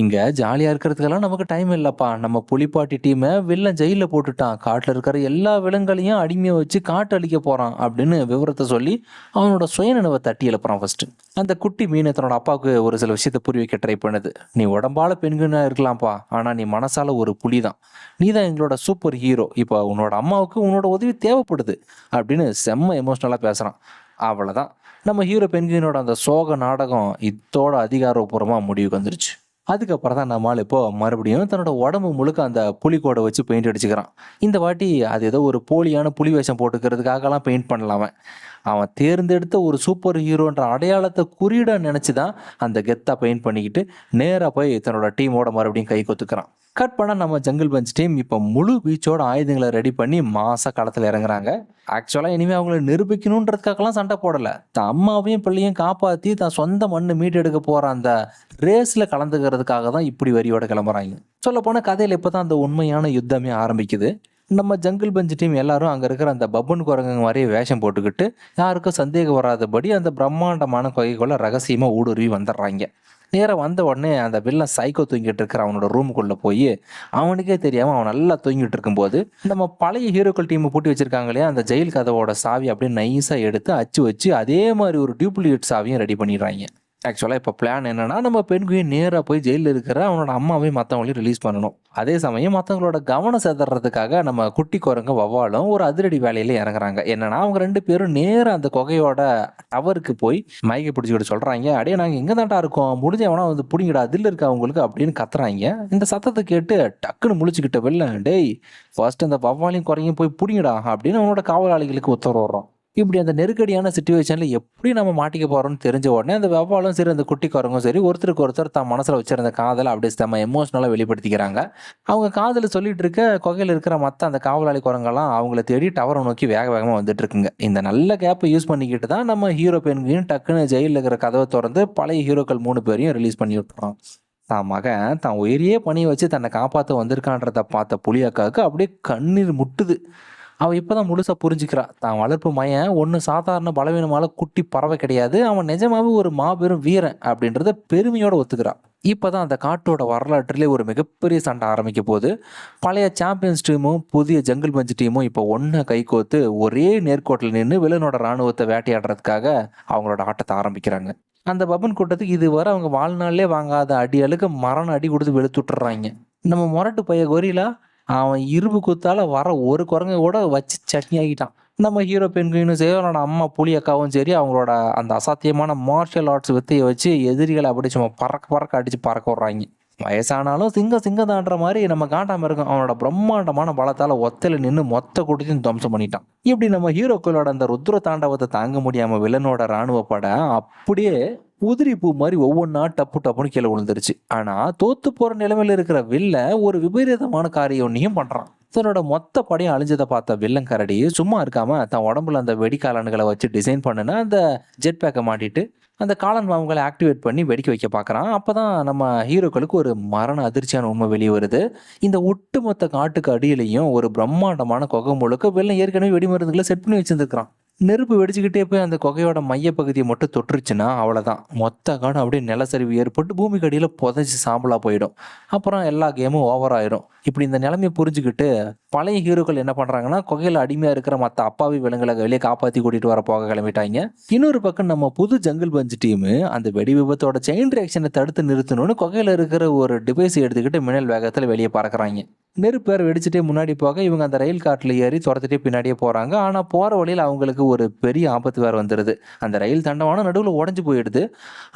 இங்க ஜாலியா இருக்கிறதுக்கெல்லாம் நமக்கு டைம் இல்லப்பா, நம்ம புலிப்பாட்டி டீமை வில்லன் ஜெயில போட்டுட்டான், காட்டுல இருக்கிற எல்லா விலங்குகளையும் அடிமையை வச்சு காட்டு அழிக்க போறான் அப்படின்னு விவரத்தை சொல்லி அவனோட சுயநினைவை தட்டி எழுப்புறான். ஃபர்ஸ்ட் அந்த குட்டி மீன் தன்னோட அப்பாவுக்கு ஒரு சில விஷயத்த புரிய வைக்க ட்ரை பண்ணுது. நீ உடம்பால பெண்குனா இருக்கலாம்ப்பா, ஆனா நீ மனசால ஒரு புலி தான், நீ தான் எங்களோட சூப்பர் ஹீரோ, இப்போ உன்னோட அம்மாவுக்கு உன்னோட உதவி தேவைப்படுது அப்படின்னு செம்ம எமோஷனலா பேசுறான். அவ்வளவுதான், நம்ம ஹீரோ பென்குயினோட அந்த சோக நாடகம் இதோட அதிகாரப்பூர்வமா முடிவுக்கு வந்துருச்சு. அதுக்கப்புறம் தான் நம்மால் இப்போ மறுபடியும் தன்னோட உடம்பு முழுக்க அந்த புலிக்கோடை வச்சு பெயிண்ட் அடிச்சுக்கிறான். இந்த வாட்டி அது ஏதோ ஒரு போலியான புலி வேஷம் போட்டுக்கிறதுக்காகலாம் பெயிண்ட் பண்ணலாம். அவன் தேர்ந்தெடுத்த ஒரு சூப்பர் ஹீரோன்ற அடையாளத்தை குறியீடா நினைச்சுதான் அந்த கெத்தா பெயிண்ட் பண்ணிக்கிட்டு நேரா போய் தன்னோட டீமோட மறுபடியும் கை கொத்துக்கிறான். கட் பண்ண நம்ம ஜங்கிள் பஞ்ச் டீம் இப்போ முழு பீச்சோட ஆயுதங்களை ரெடி பண்ணி மாசா களத்துல இறங்குறாங்க. ஆக்சுவலா இனிமே அவங்களை நிரூபிக்கணுன்றதுக்காகலாம் சண்டை போடல, தான் அம்மாவையும் பிள்ளையும் காப்பாத்தி தான் சொந்த மண்ணு மீட்டு எடுக்க போற அந்த ரேஸ்ல கலந்துக்கிறதுக்காக தான் இப்படி வரியோட கிளம்புறாங்க. சொல்ல போன கதையில இப்பதான் அந்த உண்மையான யுத்தமே ஆரம்பிக்குது. நம்ம ஜங்கிள் பஞ்ச் டீம் எல்லாரும் அங்க இருக்கிற அந்த பப்புன் குரங்கு மாதிரியே வேஷம் போட்டுக்கிட்டு யாருக்கும் சந்தேகம் வராதபடி அந்த பிரம்மாண்டமான கொகைக்குள்ள ரகசியமா ஊடுருவி வந்துடுறாங்க. நேரம் வந்த உடனே அந்த வில்லன் சைக்கோ தூங்கிட்டு இருக்கிற அவனோட ரூமுக்குள்ள போய் அவனுக்கே தெரியாம அவன் நல்லா தூங்கிட்டு இருக்கும்போது நம்ம பழைய ஹீரோக்கள் டீம் பூட்டி வச்சிருக்காங்களே அந்த ஜெயில் கதவோட சாவி அப்படியே நைஸா எடுத்து அச்சு வச்சு அதே மாதிரி ஒரு டூப்ளிகேட் சாவியும் ரெடி பண்ணிடுறாங்க. ஆக்சுவலாக இப்போ பிளான் என்னன்னா, நம்ம பெண்குயின் நேராக போய் ஜெயிலில் இருக்கிற அவனோட அம்மாவையும் மற்றவங்களையும் ரிலீஸ் பண்ணணும். அதே சமயம் மற்றவங்களோட கவனம் செதறதுக்காக நம்ம குட்டி குரங்க வவ்வாலும் ஒரு அதிரடி வேலையில இறங்குறாங்க. என்னன்னா, அவங்க 2 பேரும் நேராக அந்த குகையோட டவருக்கு போய் மயக்கி பிடிச்சிக்கிட்டு சொல்றாங்க, அடையே நாங்கள் எங்கே தான்டா இருக்கோம், முடிஞ்ச அவனா பிடிங்கிடா அதில் இருக்கா அவங்களுக்கு அப்படின்னு கத்துறாங்க. இந்த சத்தத்தை கேட்டு டக்குன்னு முழிச்சுக்கிட்ட வெளில, டேய் ஃபர்ஸ்ட் அந்த வவ்வாலையும் குறையும் போய் பிடிங்கிடா அப்படின்னு அவனோட காவலாளிகளுக்கு உத்தரவு வர்றோம். இப்படி அந்த நெருக்கடியான சுச்சுவேஷன்ல எப்படி நம்ம மாட்டிக்க போறோம்னு தெரிஞ்ச உடனே அந்த வெவ்வாலும் சரி அந்த குட்டி குரங்கும் சரி ஒருத்தருக்கு ஒருத்தர் தான் மனசுல வச்சிருந்த காதலை அப்படியே நம்ம எமோஷனலா வெளிப்படுத்திக்கிறாங்க. அவங்க காதல சொல்லிட்டு இருக்க குகையில் இருக்கிற மற்ற அந்த காவலாளி குரங்கெல்லாம் அவங்கள தேடி டவரை நோக்கி வேக வேகமா வந்துட்டு இருக்குங்க. இந்த நல்ல கேப்பை யூஸ் பண்ணிக்கிட்டு தான் நம்ம ஹீரோ பெண்கையும் டக்குன்னு ஜெயிலில் இருக்கிற கதவை திறந்து பழைய ஹீரோக்கள் 3 பேரையும் ரிலீஸ் பண்ணி விட்டுறோம். தான் மகன் தான் உயிரையே பணிய வச்சு தன்னை காப்பாற்ற வந்திருக்கான்றத பார்த்த புலியக்காவுக்கு அப்படியே கண்ணீர் முட்டுது. அவ இப்பதான் முழுசா புரிஞ்சுக்கிறா. தான் வளர்ப்பு மயன் ஒண்ணு சாதாரண பலவீனமான குட்டி பறவை கிடையாது. அவன் நிஜமாவே ஒரு மாபெரும் வீரன் அப்படின்றத பெருமையோட ஒத்துக்கிறா. இப்பதான் அந்த காட்டோட வரலாற்றிலே ஒரு மிகப்பெரிய சண்டை ஆரம்பிக்க போகுது. பழைய சாம்பியன்ஸ் டீமும் புதிய ஜங்கிள் பஞ்ச் டீமும் இப்போ ஒன்னா கைகோத்து ஒரே நேர்கோட்டில் நின்று வில்லனோட ராணுவத்தை வேட்டையாடுறதுக்காக அவங்களோட ஆட்டத்தை ஆரம்பிக்கிறாங்க. அந்த பபன் கூட்டத்துக்கு இதுவரை அவங்க வாழ்நாளிலே வாங்காத அடி அழுக்க மரண அடி கொடுத்து வெளுத்துட்டுறாங்க. நம்ம மொரட்டு பைய கொரிலா அவன் இரும்பு குத்தால வர ஒரு குரங்க கூட வச்சு சட்னி ஆகிட்டான். நம்ம ஹீரோ பெண்குயினும் சரி, அவனோட அம்மா புலி அக்காவும் சரி, அவங்களோட அந்த அசாத்தியமான மார்ஷியல் ஆர்ட்ஸ் வித்தையை வச்சு எதிரிகளை அப்படி சும்மா பறக்க பறக்க அடிச்சு பறக்க விட்றாங்க. வயசானாலும் சிங்கம் தாண்டுற மாதிரி நம்ம காட்டாம இருக்கும். அவனோட பிரம்மாண்டமான பலத்தால ஒத்தையில நின்று மொத்த கூட்டத்தையும் துவம்சம் பண்ணிட்டான். இப்படி நம்ம ஹீரோக்களோட அந்த ருத்ர தாண்டவத்தை தாங்க முடியாம வில்லனோட ராணுவ படை அப்படியே உதிரி பூ மாதிரி ஒவ்வொன்றா டப்பு டப்புன்னு கீழே விழுந்துருச்சு. ஆனா தோத்து போற நிலைமையில இருக்கிற வில்ல ஒரு விபரீதமான காரியம் ஒன்றையும் பண்றான். தன்னோட மொத்த படையும் அழிஞ்சதை பார்த்த வில்லன் கரடி சும்மா இருக்காம தன் உடம்புல அந்த வெடிக்காலன்களை வச்சு டிசைன் பண்ணுன அந்த ஜெட் பேக்கை மாட்டிட்டு அந்த காளான் பாம்புகளை ஆக்டிவேட் பண்ணி வெடிக்க வைக்க பார்க்குறான். அப்போதான் நம்ம ஹீரோக்களுக்கு ஒரு மரண அதிர்ச்சியான உண்மை வெளியே வருது. இந்த ஒட்டுமொத்த காட்டுக்கு அடியிலையும் ஒரு பிரம்மாண்டமான குகை முழுக்க வெள்ளம் ஏற்கனவே வெடிமருந்துகளை செட் பண்ணி வச்சிருந்துருக்கான். நெருப்பு வெடிச்சுக்கிட்டே போய் அந்த குகையோட மையப்பகுதியை மட்டும் தொற்றுச்சுன்னா அவ்வளோதான், மொத்த காடு அப்படியே நிலச்சரிவு ஏற்பட்டு பூமிக்கு அடியில் புதைச்சி சாம்பலாக போயிடும். அப்புறம் எல்லா கேமும் ஓவர் ஆயிரும். இப்படி இந்த நிலைமையை புரிஞ்சுக்கிட்டு பழைய ஹீரோக்கள் என்ன பண்ணுறாங்கன்னா, குகையில் அடிமையாக இருக்கிற மற்ற அப்பாவி விலங்குகளை வெளியே காப்பாற்றி கூட்டிகிட்டு வர போக கிளம்பிட்டாங்க. இன்னொரு பக்கம் நம்ம புது ஜங்கிள் பஞ்ச் டீமு அந்த வெடி விபத்தோட செயின் ரியாக்ஷனை தடுத்து நிறுத்தணும்னு குகையில் இருக்கிற ஒரு டிவைஸ் எடுத்துக்கிட்டு மின்னல் வேகத்தில் வெளியே பறக்குறாங்க. நெருப்பு வேறு வெடிச்சுட்டே முன்னாடி போக இவங்க அந்த ரயில் காட்டில் ஏறி துரத்துட்டே பின்னாடியே போகிறாங்க. ஆனால் போகிற வழியில் அவங்களுக்கு ஒரு பெரிய ஆபத்து வேறு வந்துடுது. அந்த ரயில் தண்டவானம் நடுவில் உடஞ்சி போயிடுது.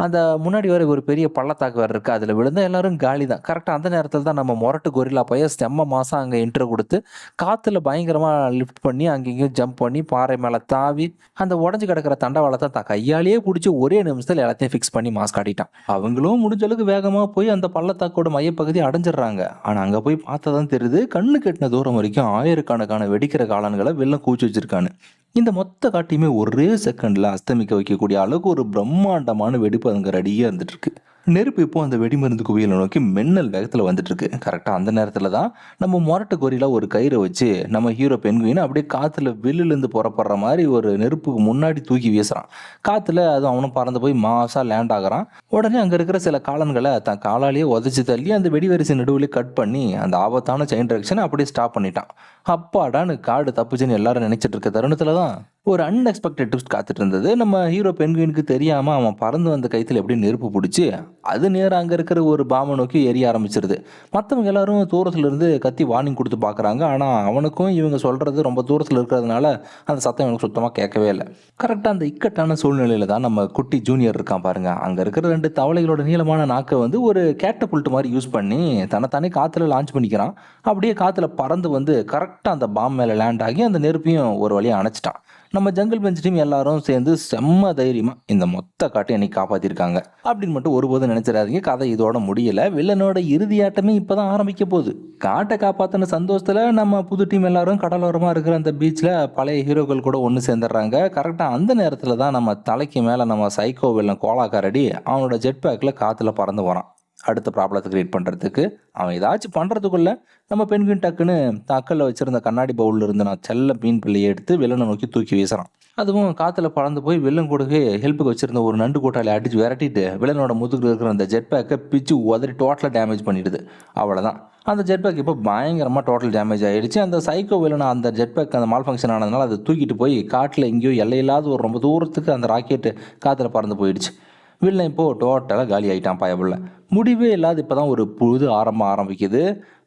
அந்த முன்னாடி வேறு ஒரு பெரிய பள்ளத்தாக்கு வேறு இருக்குது. அதில் விழுந்தால் எல்லாரும் காலி தான். கரெக்டாக அந்த நேரத்தில் தான் நம்ம மொரட்டு கொரில்லா பைய செம்ம மாதம் அங்கே இன்ட்ரோ கொடுத்து காற்றுல பயங்கரமாக லிஃப்ட் பண்ணி அங்கேயும் ஜம்ப் பண்ணி பாறை மேலே தாவி அந்த உடஞ்சி கிடக்கிற தண்டவாளத்தை தான் கையாலேயே பிடிச்சி ஒரே நிமிஷத்தில் எல்லாத்தையும் ஃபிக்ஸ் பண்ணி மாஸ்க் காட்டிட்டான். அவங்களும் முடிஞ்ச அளவுக்கு வேகமாக போய் அந்த பள்ளத்தாக்கோட மையப்பகுதி அடைஞ்சிடுறாங்க. ஆனால் அங்கே போய் பார்த்ததான் தெரியுது, கண்ணு கெட்டின தூரம் வரைக்கும் ஆயிரக்கணக்கான வெடிக்கிற காளான்களை வெள்ளம் கூச்சி வச்சிருக்கான்னு. இந்த மொத்த காட்டையுமே ஒரே செகண்ட்ல அஸ்தமிக்க வைக்கக்கூடிய அளவுக்கு ஒரு பிரம்மாண்டமான வெடிப்பு அங்கே ரெடியாக இருந்துட்டு இருக்கு. நெருப்பு இப்போ அந்த வெடிமருந்து குவியலை நோக்கி மின்னல் வேகத்தில் வந்துட்டு இருக்கு. கரெக்டாக அந்த நேரத்தில் தான் நம்ம மொரட்டு கொரிலா ஒரு கயிறை வச்சு நம்ம ஹீரோ பெண்குயினை அப்படியே காற்றுல வில்லுலேருந்து புறப்படுற மாதிரி ஒரு நெருப்புக்கு முன்னாடி தூக்கி வீசுறான். காற்றுல அது அவனும் பறந்து போய் மாசா லேண்ட் ஆகிறான். உடனே அங்கே இருக்கிற சில காளான்களை தன் காலாலேயே உதச்சி தள்ளி அந்த வெடிவரிசை நடுவில் கட் பண்ணி அந்த ஆபத்தான செயின் ரியாக்ஷனை அப்படியே ஸ்டாப் பண்ணிட்டான். அப்பாடான்னு காடு தப்புச்சுன்னு எல்லாரும் நினைச்சிட்டு இருக்க தருணத்துல தான் ஒரு அன்எக்ஸ்பெக்டட் ட்விஸ்ட் காத்துட்டு இருந்தது. நம்ம ஹீரோ பெண்குயினுக்கு தெரியாம அவன் பறந்து வந்த கைத்துல எப்படி நெருப்பு பிடிச்சி அது நேரம் அங்க இருக்கிற ஒரு பாம்பை நோக்கி எரிய ஆரம்பிச்சிருது. மற்றவங்க எல்லாரும் தூரத்துல இருந்து கத்தி வார்னிங் கொடுத்து பாக்குறாங்க. ஆனா அவனுக்கும் இவங்க சொல்றது ரொம்ப தூரத்துல இருக்கிறதுனால அந்த சத்தம் எனக்கு சுத்தமா கேட்கவே இல்லை. கரெக்டா அந்த இக்கட்டான சூழ்நிலையில தான் நம்ம குட்டி ஜூனியர் இருக்கான் பாருங்க. அங்க இருக்கிற 2 தவளைகளோட நீளமான நாக்கை வந்து ஒரு கேட்டபுல்ட் மாதிரி யூஸ் பண்ணி தன்னைத்தானே காத்துல லான்ச் பண்ணிக்கிறான். அப்படியே காத்துல பறந்து வந்து கரெக்டா அந்த பாம்பு மேல லேண்ட் ஆகி அந்த நெருப்பையும் ஒரு வழியா அணைச்சிட்டான். நம்ம ஜங்கிள் பஞ்ச் டீம் எல்லாரும் சேர்ந்து செம்ம தைரியமா இந்த மொத்த காட்டை என்னைக்கு காப்பாத்திருக்காங்க அப்படின்னு மட்டும் ஒருபோதும் நினைச்சிடாதீங்க. கதை இதோட முடியல. வில்லனோட இறுதியாட்டமே இப்பதான் ஆரம்பிக்க போகுது. காட்டை காப்பாத்தின சந்தோஷத்துல நம்ம புது டீம் எல்லாரும் கடலோரமா இருக்கிற அந்த பீச்ல பழைய ஹீரோக்கள் கூட ஒன்று சேர்ந்துடுறாங்க. கரெக்டா அந்த நேரத்துல தான் நம்ம தலைக்கு மேல நம்ம சைக்கோ வில்லன் கோலாக்காரடி அவனோட ஜெட் பேக்ல காத்துல பறந்து போறான். அடுத்த ப்ராப்ளத்தை கிரியேட் பண்ணுறதுக்கு அவன் ஏதாச்சும் பண்ணுறதுக்குள்ள நம்ம பெண்குயின் டக்குன்னு தக்கல்ல வச்சிருந்த கண்ணாடி பவுலில் இருந்து நான் செல்ல மீன் பிள்ளையை எடுத்து வில்லனை நோக்கி தூக்கி வீசுறான். அதுவும் காற்றுல பறந்து போய் வில்லன் கூடவே ஹெல்ப்புக்கு வச்சிருந்த ஒரு நண்டு கூட்டாளி அடிச்சு விரட்டிட்டு வில்லனோட முதுகில் இருக்கிற அந்த ஜெட் பேக்கை பிச்சு உதறி டோட்டலாக டேமேஜ் பண்ணிடுது. அவ்வளோதான், அந்த ஜெட் பேக் இப்போ பயங்கரமாக டோட்டல் டேமேஜ் ஆகிடுச்சு. அந்த சைக்கோ வில்லனை அந்த ஜெட் பேக் அந்த மால் ஃபங்க்ஷன் ஆனதுனால அதை தூக்கிட்டு போய் காட்டில் எங்கேயோ எல்லையில்லாத ஒரு ரொம்ப தூரத்துக்கு அந்த ராக்கெட்டு காற்றுல பறந்து போயிடுச்சு. வில்லன் இப்போது டோட்டலாக காலி ஆகிட்டான் பயபுள்ள. முடிவே இல்லாத இப்போ தான் ஒரு புது ஆரம்பிக்குது.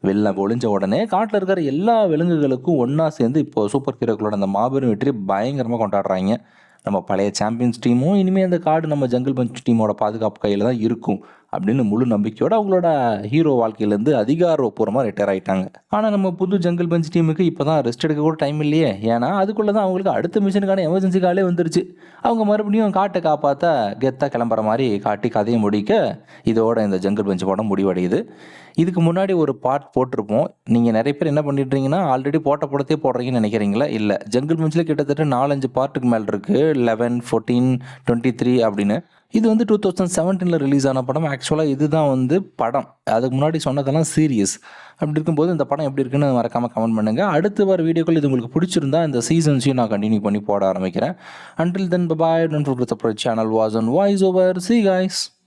வெள்ளம் ஒளிஞ்ச உடனே காட்டில் இருக்கிற எல்லா விலங்குகளுக்கும் ஒன்றா சேர்ந்து இப்போ சூப்பர் ஹீரோக்களோட அந்த மாபெரும் வெற்றி பயங்கரமாக கொண்டாடுறாங்க. நம்ம பழைய சாம்பியன்ஸ் டீமும் இனிமேல் அந்த கார்டு நம்ம ஜங்கிள் பஞ்ச் டீமோட பாதுகாப்பு கையில் தான் இருக்கும் அப்படின்னு முழு நம்பிக்கையோடு அவங்களோட ஹீரோ வாழ்க்கையிலேருந்து அதிகாரப்பூர்வமாக ரிட்டையர் ஆகிட்டாங்க. ஆனால் நம்ம புது ஜங்கிள் பஞ்ச் டீமுக்கு இப்போ தான் ரெஸ்ட் எடுக்க கூட டைம் இல்லையே. ஏன்னா அதுக்குள்ளே தான் அவங்களுக்கு அடுத்த மிஷனுக்கான எமர்ஜென்சி காலே வந்துருச்சு. அவங்க மறுபடியும் காட்டை காப்பாற்ற கெத்தாக கிளம்புற மாதிரி காட்டி கதையை முடிக்க இதோட இந்த ஜங்கிள் பஞ்ச் படம் முடிவடையுது. இதுக்கு முன்னாடி ஒரு பார்ட் போட்டிருப்போம். நீங்கள் நிறைய பேர் என்ன பண்ணிட்டுறீங்கன்னா ஆல்ரெடி போட்ட படத்தையே போடுறீங்கன்னு நினைக்கிறீங்களா? இல்லை, ஜங்கிள் பஞ்சில் கிட்டத்தட்ட 4-5 பார்ட்டுக்கு மேலே இருக்குது. 11, 14, 23 அப்படின்னு. இது வந்து 2017 ரிலீஸ் ஆன படம். ஆக்சுவலாக இதுதான் வந்து படம். அதுக்கு முன்னாடி சொன்னதெல்லாம் சீரியஸ். அப்படி இருக்கும்போது இந்த படம் எப்படி இருக்குன்னு மறக்காமல் கமெண்ட் பண்ணுங்கள். அடுத்து வர வீடியோக்கள் இது உங்களுக்கு பிடிச்சிருந்தா இந்த சீசன்ஸையும் நான் கண்டினியூ பண்ணி போட ஆரம்பிக்கிறேன். Until then, bye bye. Don't forget to subscribe channel was on voice over. See you guys.